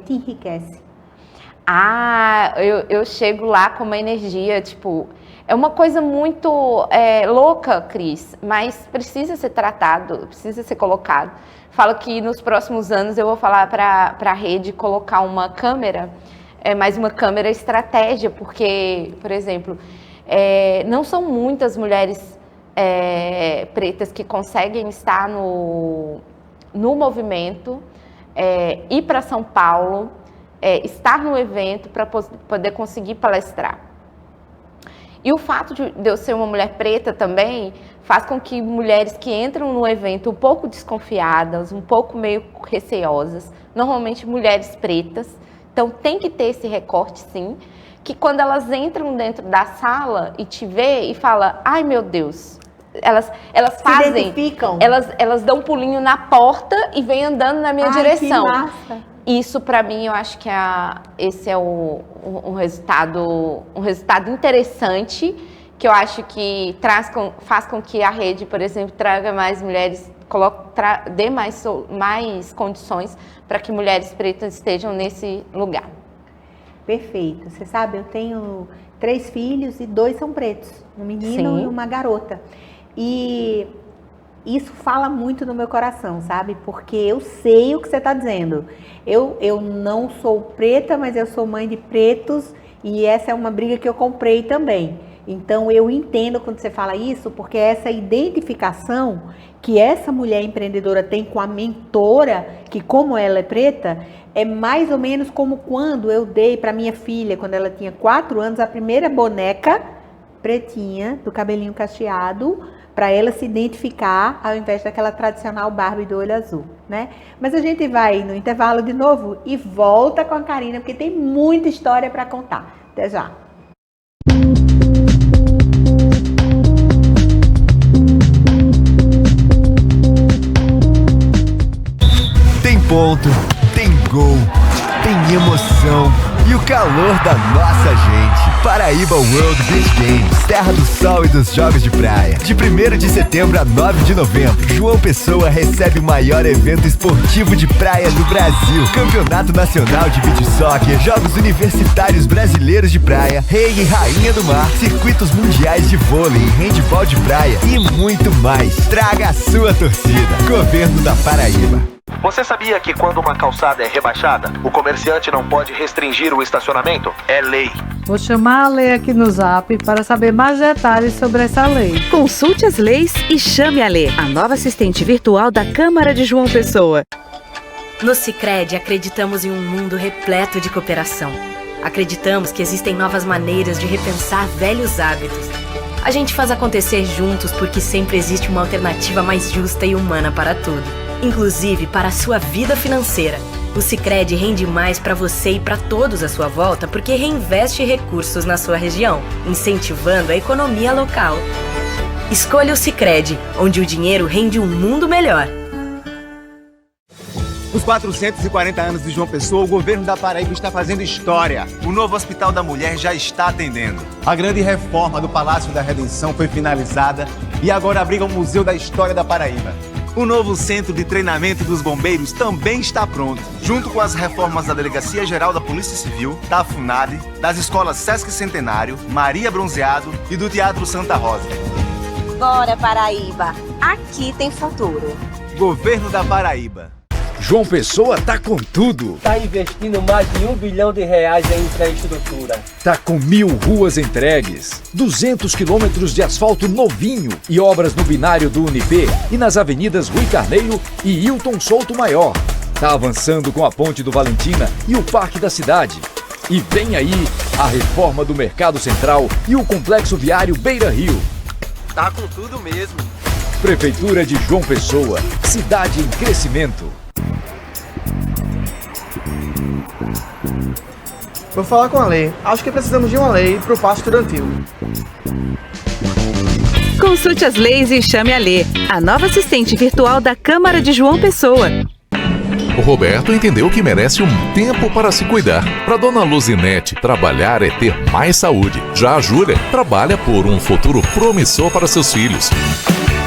te enriquece? Eu chego lá com uma energia, É uma coisa muito louca, Cris, mas precisa ser tratado, precisa ser colocado. Falo que nos próximos anos eu vou falar para a rede colocar uma câmera, mais uma câmera estratégia, porque, por exemplo, não são muitas mulheres pretas que conseguem estar no movimento, ir para São Paulo, estar no evento para poder conseguir palestrar. E o fato de eu ser uma mulher preta também faz com que mulheres que entram no evento um pouco desconfiadas, um pouco meio receosas, normalmente mulheres pretas, então tem que ter esse recorte sim, que quando elas entram dentro da sala e te vê e fala, ai meu Deus, elas fazem, se identificam. Elas dão um pulinho na porta e vêm andando na minha direção. Que massa. Isso, para mim, eu acho que esse é um resultado interessante, que eu acho que faz com que a rede, por exemplo, traga mais mulheres, dê mais condições para que mulheres pretas estejam nesse lugar. Perfeito. Você sabe, eu tenho 3 filhos e 2 são pretos, um menino e uma garota. E isso fala muito no meu coração, sabe? Porque eu sei o que você está dizendo. Eu não sou preta, mas eu sou mãe de pretos e essa é uma briga que eu comprei também. Então eu entendo quando você fala isso, porque essa identificação que essa mulher empreendedora tem com a mentora, que como ela é preta, é mais ou menos como quando eu dei para minha filha, quando ela tinha 4 anos, a primeira boneca pretinha, do cabelinho cacheado, para ela se identificar, ao invés daquela tradicional Barbie do olho azul, né? Mas a gente vai no intervalo de novo e volta com a Karina, porque tem muita história para contar. Até já. Tem ponto, tem gol, tem emoção e o calor da nossa gente. Paraíba World Beach Games, terra do sol e dos jogos de praia. De 1º de setembro a 9 de novembro, João Pessoa recebe o maior evento esportivo de praia do Brasil. Campeonato Nacional de Beach Soccer, Jogos Universitários Brasileiros de Praia, Rei e Rainha do Mar, circuitos mundiais de vôlei, handebol de praia e muito mais. Traga a sua torcida. Governo da Paraíba. Você sabia que quando uma calçada é rebaixada, o comerciante não pode restringir o estacionamento? É lei. Vou chamar a Lei aqui no Zap para saber mais detalhes sobre essa lei. Consulte as leis e chame a Lei, a nova assistente virtual da Câmara de João Pessoa. No Sicredi acreditamos em um mundo repleto de cooperação. Acreditamos que existem novas maneiras de repensar velhos hábitos. A gente faz acontecer juntos porque sempre existe uma alternativa mais justa e humana para tudo, inclusive para a sua vida financeira. O Sicredi rende mais para você e para todos à sua volta porque reinveste recursos na sua região, incentivando a economia local. Escolha o Sicredi, onde o dinheiro rende um mundo melhor. Nos 440 anos de João Pessoa, o governo da Paraíba está fazendo história. O novo Hospital da Mulher já está atendendo. A grande reforma do Palácio da Redenção foi finalizada e agora abriga o Museu da História da Paraíba. O novo Centro de Treinamento dos Bombeiros também está pronto, junto com as reformas da Delegacia Geral da Polícia Civil, da FUNAD, das escolas Sesc Centenário, Maria Bronzeado e do Teatro Santa Rosa. Bora, Paraíba! Aqui tem futuro. Governo da Paraíba. João Pessoa tá com tudo. Tá investindo mais de R$1 bilhão em infraestrutura. Tá com 1.000 ruas entregues, 200 quilômetros de asfalto novinho e obras no binário do Unip e nas avenidas Rui Carneiro e Hilton Souto Maior. Tá avançando com a Ponte do Valentina e o Parque da Cidade. E vem aí a reforma do Mercado Central e o Complexo Viário Beira Rio. Tá com tudo mesmo. Prefeitura de João Pessoa, cidade em crescimento. Vou falar com a Lei. Acho que precisamos de uma lei para o passo estudantil. Consulte as leis e chame a Lei, a nova assistente virtual da Câmara de João Pessoa. O Roberto entendeu que merece um tempo para se cuidar. Para Dona Luzinete, trabalhar é ter mais saúde. Já a Júlia trabalha por um futuro promissor para seus filhos.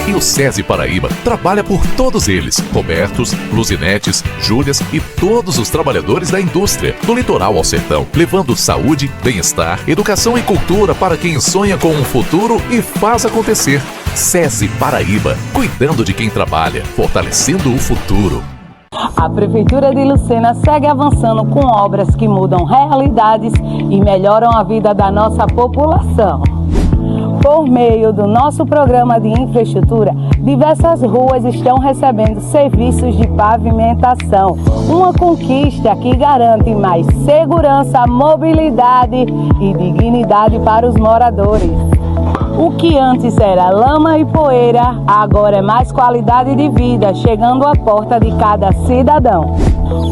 E o SESI Paraíba trabalha por todos eles, Robertos, Luzinetes, Júlias e todos os trabalhadores da indústria, do litoral ao sertão, levando saúde, bem-estar, educação e cultura para quem sonha com um futuro e faz acontecer. SESI Paraíba, cuidando de quem trabalha, fortalecendo o futuro. A Prefeitura de Lucena segue avançando com obras que mudam realidades e melhoram a vida da nossa população. Por meio do nosso programa de infraestrutura, diversas ruas estão recebendo serviços de pavimentação. Uma conquista que garante mais segurança, mobilidade e dignidade para os moradores. O que antes era lama e poeira, agora é mais qualidade de vida, chegando à porta de cada cidadão.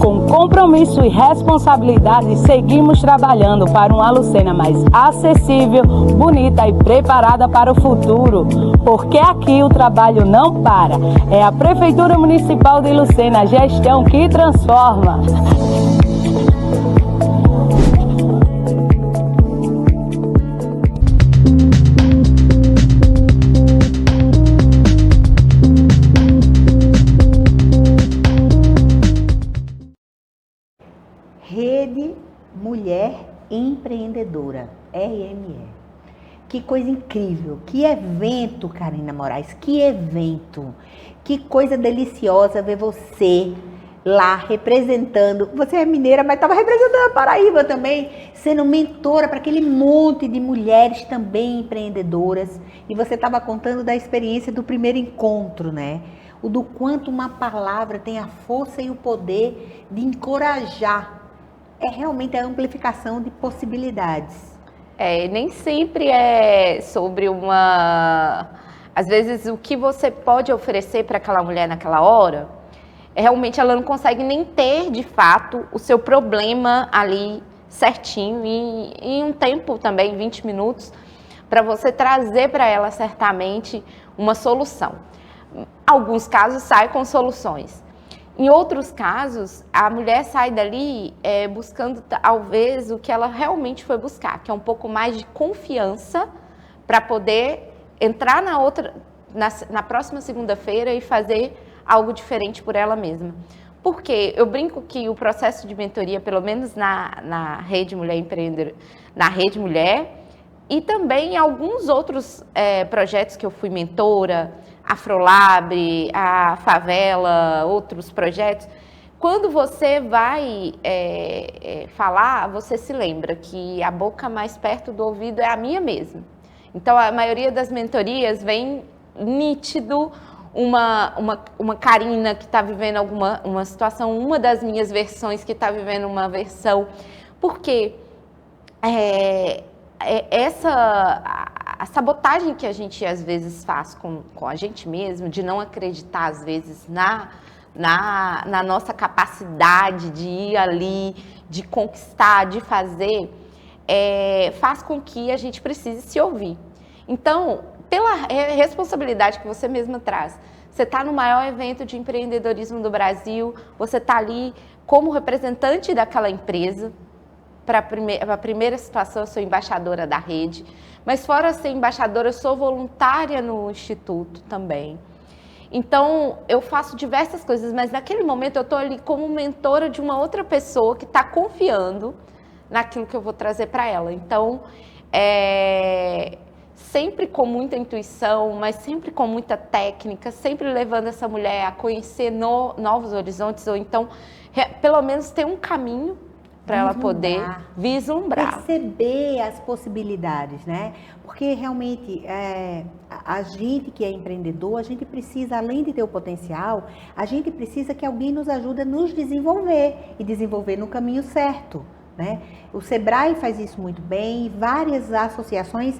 Com compromisso e responsabilidade, seguimos trabalhando para uma Lucena mais acessível, bonita e preparada para o futuro. Porque aqui o trabalho não para. É a Prefeitura Municipal de Lucena, a gestão que transforma. Rede Mulher Empreendedora, RME. Que coisa incrível, que evento, Karina Moraes, que evento. Que coisa deliciosa ver você lá representando. Você é mineira, mas estava representando a Paraíba também, sendo mentora para aquele monte de mulheres também empreendedoras. E você estava contando da experiência do primeiro encontro, né? O do quanto uma palavra tem a força e o poder de encorajar. É realmente a amplificação de possibilidades. Nem sempre é sobre uma... Às vezes, o que você pode oferecer para aquela mulher naquela hora, realmente ela não consegue nem ter, de fato, o seu problema ali certinho e em um tempo também, 20 minutos, para você trazer para ela, certamente, uma solução. Alguns casos saem com soluções. Em outros casos, a mulher sai dali buscando, talvez, o que ela realmente foi buscar, que é um pouco mais de confiança para poder entrar na próxima segunda-feira e fazer algo diferente por ela mesma. Porque eu brinco que o processo de mentoria, pelo menos na Rede Mulher Empreendedora, na Rede Mulher, e também em alguns outros projetos que eu fui mentora, Afrolab, a Favela, outros projetos, quando você vai falar, você se lembra que a boca mais perto do ouvido é a minha mesma. Então, a maioria das mentorias vem nítido, uma Karina que está vivendo uma situação, uma das minhas versões que está vivendo uma versão, porque a sabotagem que a gente às vezes faz com a gente mesmo, de não acreditar às vezes na nossa capacidade de ir ali, de conquistar, de fazer, faz com que a gente precise se ouvir. Então, pela responsabilidade que você mesma traz, você está no maior evento de empreendedorismo do Brasil, você está ali como representante daquela empresa. Para a primeira situação, eu sou embaixadora da rede, mas fora ser embaixadora, eu sou voluntária no Instituto também. Então, eu faço diversas coisas, mas naquele momento eu estou ali como mentora de uma outra pessoa que está confiando naquilo que eu vou trazer para ela. Então, sempre com muita intuição, mas sempre com muita técnica, sempre levando essa mulher a conhecer novos horizontes, ou então, pelo menos ter um caminho para ela poder vislumbrar. Perceber as possibilidades, né? Porque realmente a gente que é empreendedor, a gente precisa, além de ter o potencial, a gente precisa que alguém nos ajude a nos desenvolver e desenvolver no caminho certo, né? O Sebrae faz isso muito bem, várias associações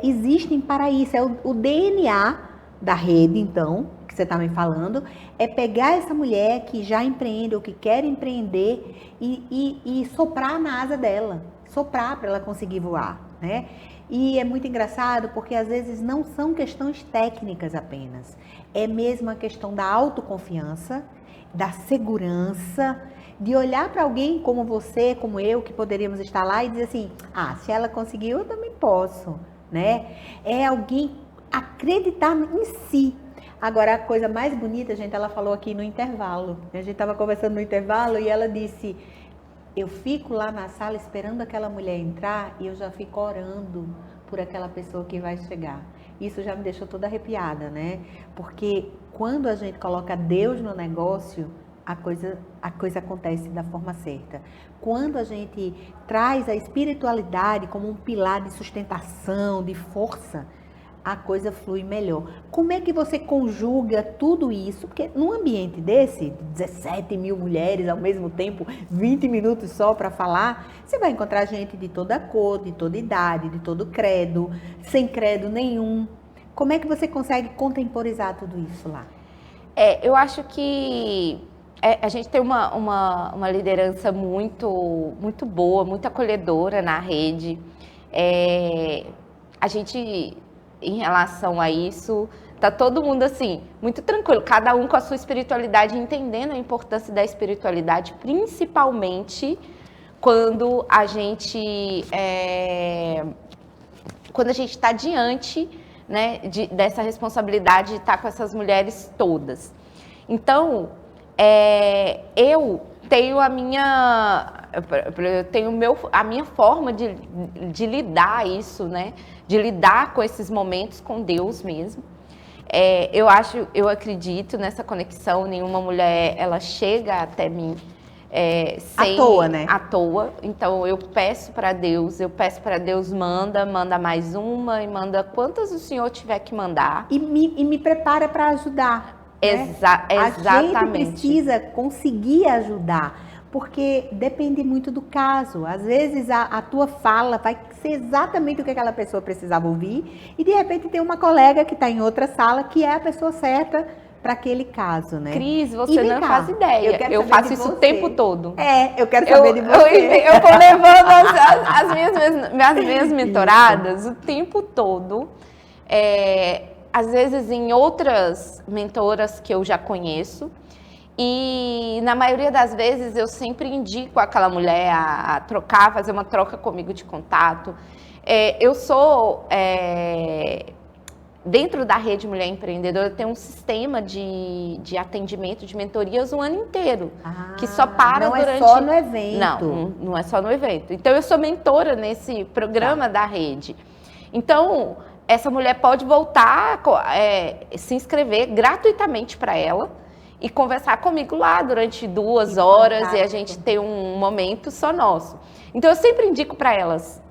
existem para isso, é o DNA da rede, então, que você está me falando, é pegar essa mulher que já empreende ou que quer empreender e soprar na asa dela, soprar para ela conseguir voar, né? E é muito engraçado porque às vezes não são questões técnicas apenas, é mesmo a questão da autoconfiança, da segurança, de olhar para alguém como você, como eu, que poderíamos estar lá e dizer assim, se ela conseguiu, eu também posso, né? É alguém acreditar em si, Agora, a coisa mais bonita, gente, ela falou aqui no intervalo. A gente estava conversando no intervalo e ela disse, eu fico lá na sala esperando aquela mulher entrar e eu já fico orando por aquela pessoa que vai chegar. Isso já me deixou toda arrepiada, né? Porque quando a gente coloca Deus no negócio, a coisa acontece da forma certa. Quando a gente traz a espiritualidade como um pilar de sustentação, de força, a coisa flui melhor. Como é que você conjuga tudo isso? Porque num ambiente desse, 17 mil mulheres ao mesmo tempo, 20 minutos só para falar, você vai encontrar gente de toda cor, de toda idade, de todo credo, sem credo nenhum. Como é que você consegue contemporizar tudo isso lá? Eu acho que a gente tem uma liderança muito, muito boa, muito acolhedora na rede. A gente, em relação a isso, tá todo mundo assim, muito tranquilo, cada um com a sua espiritualidade, entendendo a importância da espiritualidade, principalmente quando a gente está diante, né, dessa responsabilidade de estar com essas mulheres todas. Então, eu tenho a minha forma de lidar isso, né? De lidar com esses momentos com Deus mesmo. Eu acredito nessa conexão. Nenhuma mulher ela chega até mim sem, à toa, né? À toa. Então eu peço para Deus, manda mais uma e manda quantas o Senhor tiver que mandar. E me prepara para ajudar. Exatamente. A gente precisa conseguir ajudar, porque depende muito do caso. Às vezes a tua fala vai ser exatamente o que aquela pessoa precisava ouvir e de repente tem uma colega que está em outra sala que é a pessoa certa para aquele caso, né? Cris, você não faz ideia. Eu faço isso o tempo todo. Eu quero saber de você. Eu tô levando as minhas mentoradas o tempo todo. Às vezes em outras mentoras que eu já conheço, e na maioria das vezes eu sempre indico aquela mulher a trocar, fazer uma troca comigo de contato. Eu sou, dentro da Rede Mulher Empreendedora, eu tenho um sistema de atendimento, de mentorias o ano inteiro, que só para durante... Não é só no evento. Não é só no evento. Então eu sou mentora nesse programa da rede. Então... essa mulher pode voltar, se inscrever gratuitamente para ela e conversar comigo lá durante 2 horas e a gente ter um momento só nosso. Então, eu sempre indico para elas,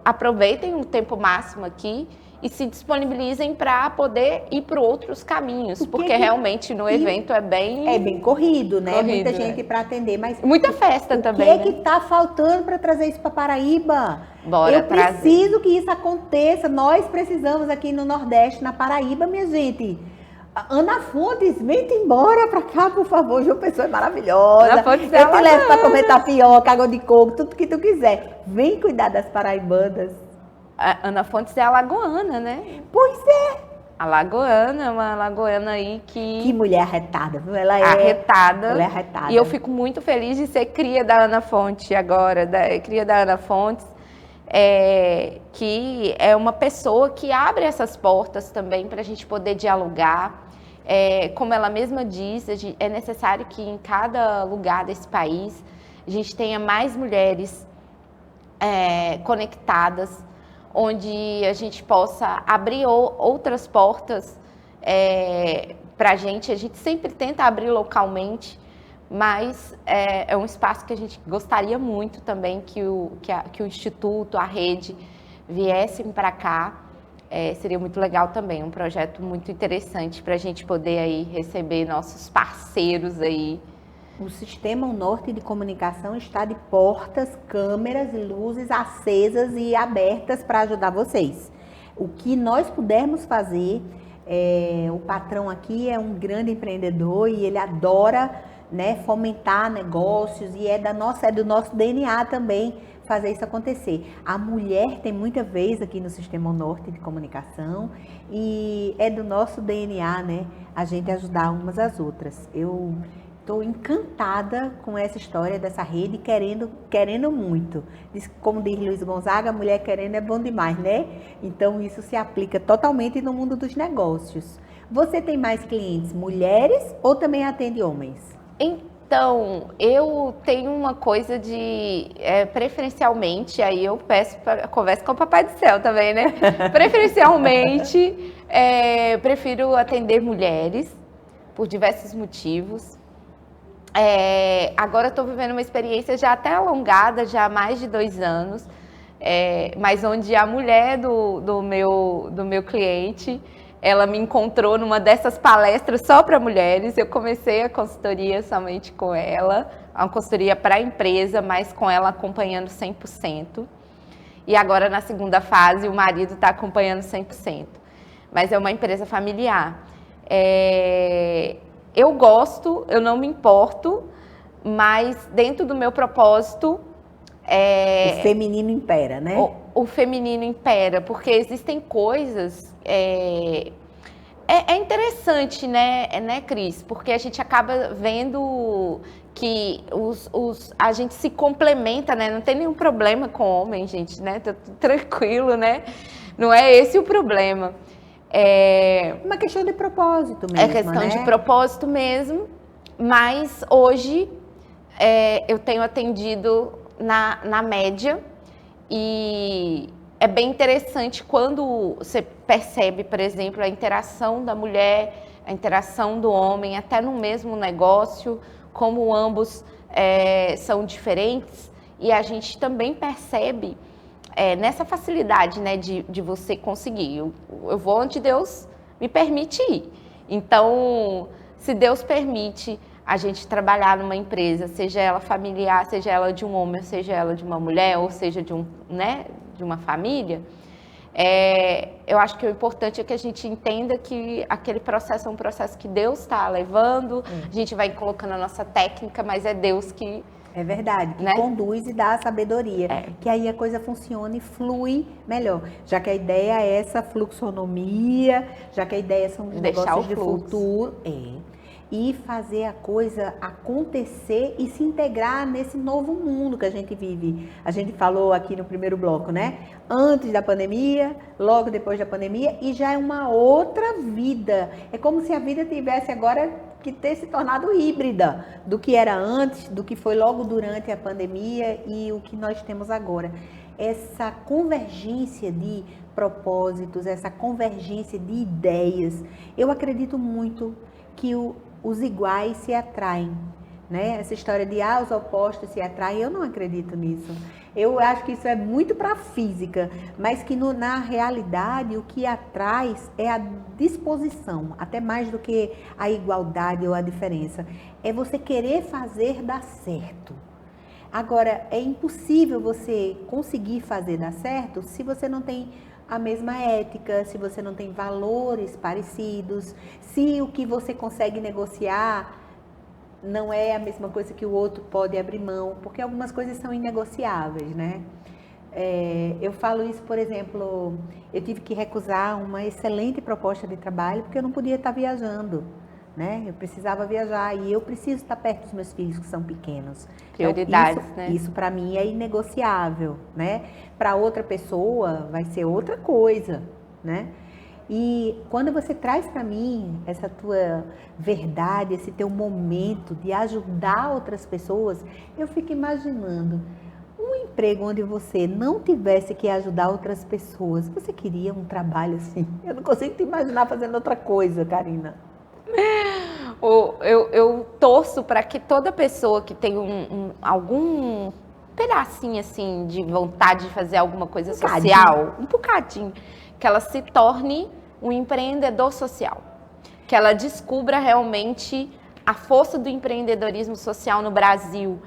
aproveitem o tempo máximo aqui e se disponibilizem para poder ir para outros caminhos, porque realmente no evento é bem corrido, né? Muita gente para atender, mas muita festa também. O que está faltando para trazer isso para Paraíba? Bora trazer. Preciso que isso aconteça. Nós precisamos aqui no Nordeste, na Paraíba, minha gente. Ana Fontes, vem embora para cá, por favor. João Pessoa é maravilhosa. Eu te levo para comer tapioca, água de coco, tudo que tu quiser. Vem cuidar das paraibanas. A Ana Fontes é alagoana, né? Pois é. Alagoana, uma alagoana aí que... Que mulher arretada, viu? Ela é arretada. Ela é arretada. E eu fico muito feliz de ser cria da Ana Fontes agora, cria da Ana Fontes, que é uma pessoa que abre essas portas também para a gente poder dialogar. Como ela mesma diz, é necessário que em cada lugar desse país a gente tenha mais mulheres conectadas, onde a gente possa abrir outras portas para a gente sempre tenta abrir localmente, mas é um espaço que a gente gostaria muito também que o Instituto, a rede, viessem para cá. Seria muito legal também, um projeto muito interessante para a gente poder aí receber nossos parceiros aí. O Sistema Norte de Comunicação está de portas, câmeras e luzes acesas e abertas para ajudar vocês. O que nós pudermos fazer, o patrão aqui é um grande empreendedor e ele adora, né, fomentar negócios e é do nosso DNA também fazer isso acontecer. A mulher tem muita vez aqui no Sistema Norte de Comunicação e é do nosso DNA, né, a gente ajudar umas às outras. Eu estou encantada com essa história dessa rede, querendo muito. Como diz Luiz Gonzaga, mulher querendo é bom demais, né? Então isso se aplica totalmente no mundo dos negócios. Você tem mais clientes mulheres ou também atende homens? Então, eu tenho uma coisa de, preferencialmente, aí eu peço para conversa com o Papai do Céu também, né? Preferencialmente, prefiro atender mulheres, por diversos motivos. Agora eu estou vivendo uma experiência já até alongada, já há mais de 2 anos, mas onde a mulher do meu cliente, ela me encontrou numa dessas palestras só para mulheres. Eu comecei a consultoria somente com ela, uma consultoria para a empresa, mas com ela acompanhando 100%. E agora, na segunda fase, o marido está acompanhando 100%. Mas é uma empresa familiar. Eu gosto, eu não me importo, mas dentro do meu propósito... O feminino impera, né? O feminino impera, porque existem coisas... É interessante, né, Cris? Porque a gente acaba vendo que a gente se complementa, né? Não tem nenhum problema com homem, gente, né? Tá tudo tranquilo, né? Não é esse o problema. Uma questão de propósito mesmo, É questão né? de propósito mesmo, mas hoje eu tenho atendido na média e é bem interessante quando você percebe, por exemplo, a interação da mulher, a interação do homem, até no mesmo negócio, como ambos são diferentes, e a gente também percebe nessa facilidade, né, de você conseguir. Eu vou onde Deus me permite ir. Então, se Deus permite a gente trabalhar numa empresa, seja ela familiar, seja ela de um homem, seja ela de uma mulher, ou seja de uma família, eu acho que o importante é que a gente entenda que aquele processo é um processo que Deus está levando, a gente vai colocando a nossa técnica, mas é Deus que... É verdade, que conduz e dá a sabedoria, que aí a coisa funciona e flui melhor. Já que a ideia é essa fluxonomia, já que a ideia são os negócios de futuro. E fazer a coisa acontecer e se integrar nesse novo mundo que a gente vive. A gente falou aqui no primeiro bloco, né? Antes da pandemia, logo depois da pandemia, e já é uma outra vida. É como se a vida tivesse agora que ter se tornado híbrida do que era antes, do que foi logo durante a pandemia e o que nós temos agora. Essa convergência de propósitos, essa convergência de ideias. Eu acredito muito que os iguais se atraem, né? Essa história de os opostos se atraem, eu não acredito nisso. Eu acho que isso é muito para a física, mas que na realidade o que atrai é a disposição, até mais do que a igualdade ou a diferença. É você querer fazer dar certo. Agora, é impossível você conseguir fazer dar certo se você não tem a mesma ética, se você não tem valores parecidos, se o que você consegue negociar não é a mesma coisa que o outro pode abrir mão, porque algumas coisas são inegociáveis, né? Eu falo isso, por exemplo, eu tive que recusar uma excelente proposta de trabalho porque eu não podia estar viajando, né? Eu precisava viajar e eu preciso estar perto dos meus filhos que são pequenos. Prioridades, então, né? Isso para mim é inegociável, né? Para outra pessoa vai ser outra coisa, né? E quando você traz para mim essa tua verdade, esse teu momento de ajudar outras pessoas, eu fico imaginando um emprego onde você não tivesse que ajudar outras pessoas. Você queria um trabalho assim? Eu não consigo te imaginar fazendo outra coisa, Karina. Eu torço para que toda pessoa que tem algum pedacinho assim de vontade de fazer alguma coisa social, um bocadinho, que ela se torne um empreendedor social, que ela descubra realmente a força do empreendedorismo social no Brasil,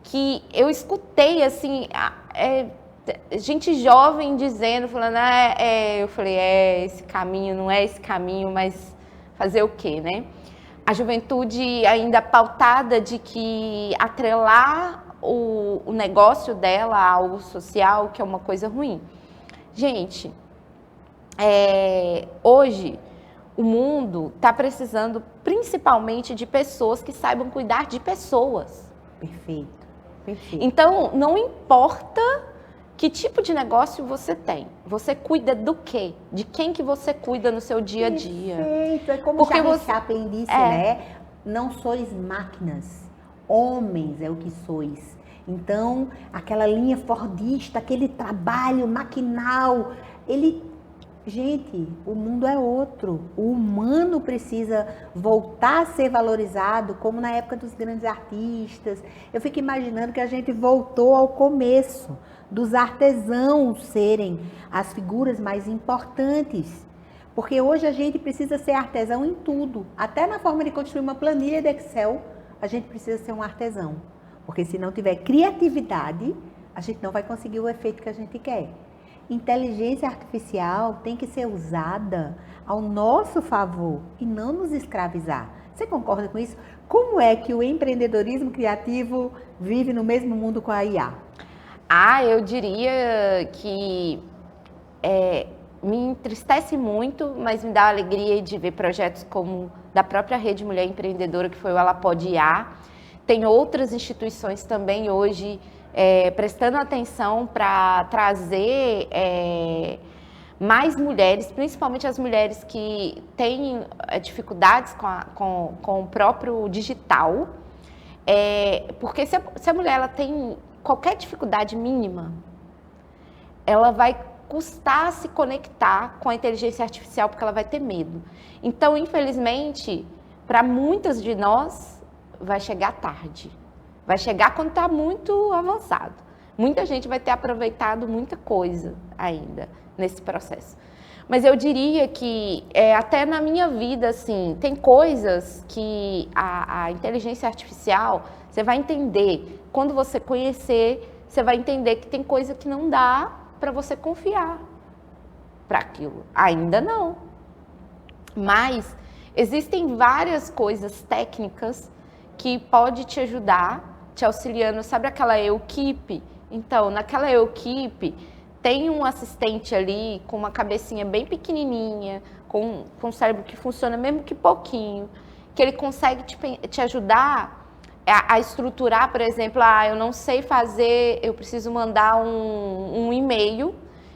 que eu escutei assim, gente jovem dizendo, falando, eu falei, esse caminho, não é esse caminho, mas fazer o quê, né? A juventude ainda pautada de que atrelar o negócio dela ao social, que é uma coisa ruim. Gente, hoje o mundo está precisando principalmente de pessoas que saibam cuidar de pessoas. Perfeito, perfeito. Então, não importa Que tipo de negócio você tem? Você cuida do quê? De quem que você cuida no seu dia a dia? Perfeito, é como Charles Chaplin disse, né? Não sois máquinas, homens é o que sois. Então, aquela linha fordista, aquele trabalho maquinal, gente, o mundo é outro. O humano precisa voltar a ser valorizado, como na época dos grandes artistas. Eu fico imaginando que a gente voltou ao começo, dos artesãos serem as figuras mais importantes. Porque hoje a gente precisa ser artesão em tudo. Até na forma de construir uma planilha de Excel, a gente precisa ser um artesão. Porque se não tiver criatividade, a gente não vai conseguir o efeito que a gente quer. Inteligência artificial tem que ser usada ao nosso favor e não nos escravizar. Você concorda com isso? Como é que o empreendedorismo criativo vive no mesmo mundo com a IA? Eu diria que me entristece muito, mas me dá alegria de ver projetos como da própria Rede Mulher Empreendedora, que foi o Ela Pode IA. Tem outras instituições também hoje prestando atenção para trazer mais mulheres, principalmente as mulheres que têm dificuldades com o próprio digital, porque se a mulher ela tem qualquer dificuldade mínima, ela vai custar se conectar com a inteligência artificial, porque ela vai ter medo. Então, infelizmente, para muitas de nós, vai chegar tarde. Vai chegar quando está muito avançado. Muita gente vai ter aproveitado muita coisa ainda nesse processo. Mas eu diria que até na minha vida, assim, tem coisas que a inteligência artificial, você vai entender. Quando você conhecer, você vai entender que tem coisa que não dá para você confiar para aquilo. Ainda não. Mas existem várias coisas técnicas que pode te ajudar, te auxiliando. Sabe aquela equipe? Então, naquela equipe, tem um assistente ali com uma cabecinha bem pequenininha, com um cérebro que funciona mesmo que pouquinho, que ele consegue te ajudar a estruturar, por exemplo, eu não sei fazer, eu preciso mandar um e-mail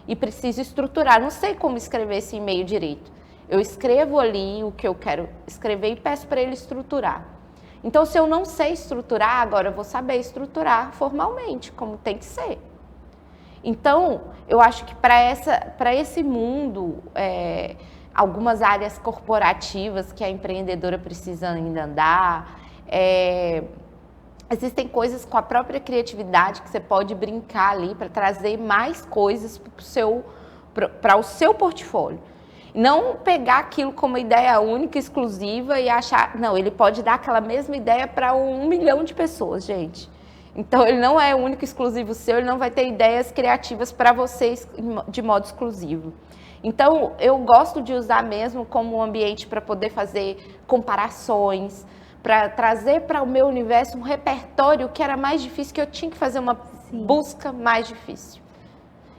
e preciso estruturar, não sei como escrever esse e-mail direito. Eu escrevo ali o que eu quero escrever e peço para ele estruturar. Então, se eu não sei estruturar, agora eu vou saber estruturar formalmente, como tem que ser. Então, eu acho que para esse mundo, algumas áreas corporativas que a empreendedora precisa ainda andar, existem coisas com a própria criatividade que você pode brincar ali para trazer mais coisas para o seu portfólio. Não pegar aquilo como ideia única, exclusiva e achar... Não, ele pode dar aquela mesma ideia para 1 milhão de pessoas, gente. Então, ele não é único, exclusivo seu, ele não vai ter ideias criativas para vocês de modo exclusivo. Então, eu gosto de usar mesmo como um ambiente para poder fazer comparações, para trazer para o meu universo um repertório que era mais difícil, que eu tinha que fazer uma busca mais difícil.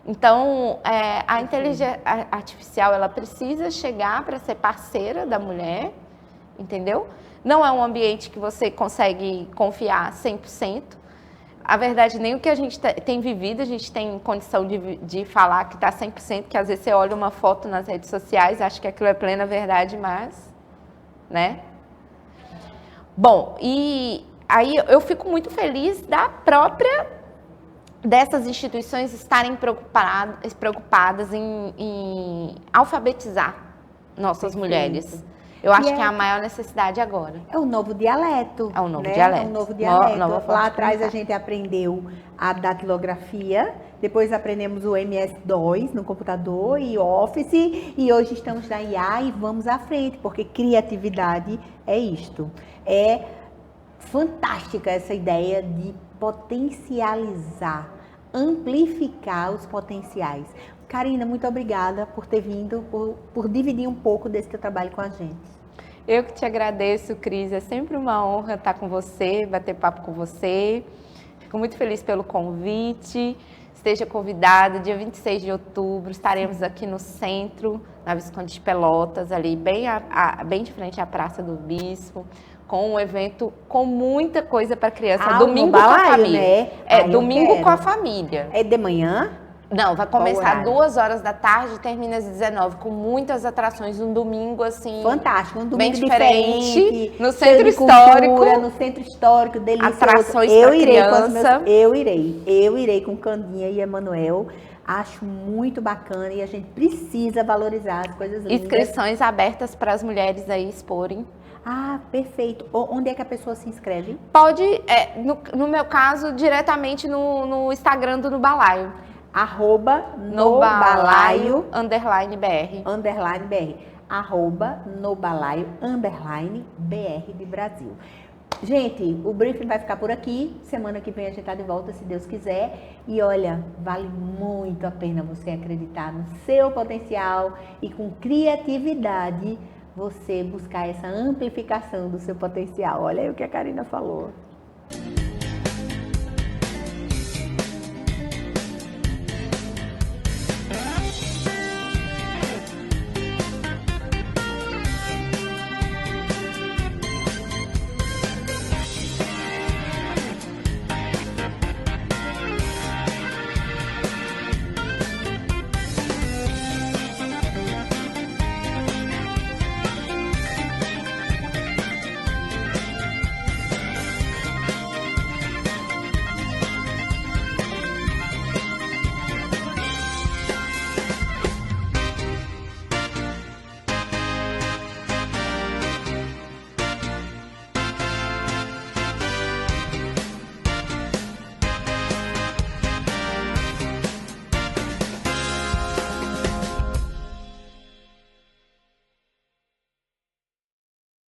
Então, a inteligência artificial, ela precisa chegar para ser parceira da mulher, entendeu? Não é um ambiente que você consegue confiar 100%. A verdade, nem o que a gente tem vivido, a gente tem condição de falar que está 100%, que às vezes você olha uma foto nas redes sociais, acha que aquilo é plena verdade, mas, né? Bom, e aí eu fico muito feliz dessas instituições estarem preocupadas em alfabetizar nossas mulheres. Eu acho que é a maior necessidade agora. É o novo dialeto. É o novo dialeto. É um novo dialeto. Lá atrás a gente aprendeu a datilografia, depois aprendemos o MS-DOS no computador e Office, e hoje estamos na IA e vamos à frente, porque criatividade é isto. É fantástica essa ideia de potencializar, amplificar os potenciais. Karina, muito obrigada por ter vindo, por dividir um pouco desse teu trabalho com a gente. Eu que te agradeço, Cris. É sempre uma honra estar com você, bater papo com você. Fico muito feliz pelo convite. Esteja convidada, dia 26 de outubro, estaremos aqui no centro, na Visconde de Pelotas, ali bem de frente à Praça do Bispo, com um evento com muita coisa para criança. Domingo com a família. Né? Domingo com a família. É de manhã? Não, vai começar Qual 2 horas da tarde e termina às 19, com muitas atrações, um domingo assim... Fantástico, um domingo bem diferente, no cheio centro de histórico. Cultura, no centro histórico, delicioso. Atrações eu pra irei criança. com os meus, eu irei com Candinha e Emanuel. Acho muito bacana e a gente precisa valorizar as coisas lindas. Inscrições abertas para as mulheres aí exporem. Ah, perfeito. Onde é que a pessoa se inscreve? Pode, no meu caso, diretamente no Instagram do Nubalaio. @nobalaio _BR. @nobalaio_BR de Brasil. Gente, o briefing vai ficar por aqui. Semana que vem a gente tá de volta, se Deus quiser. E olha, vale muito a pena você acreditar no seu potencial e com criatividade você buscar essa amplificação do seu potencial. Olha aí o que a Karina falou.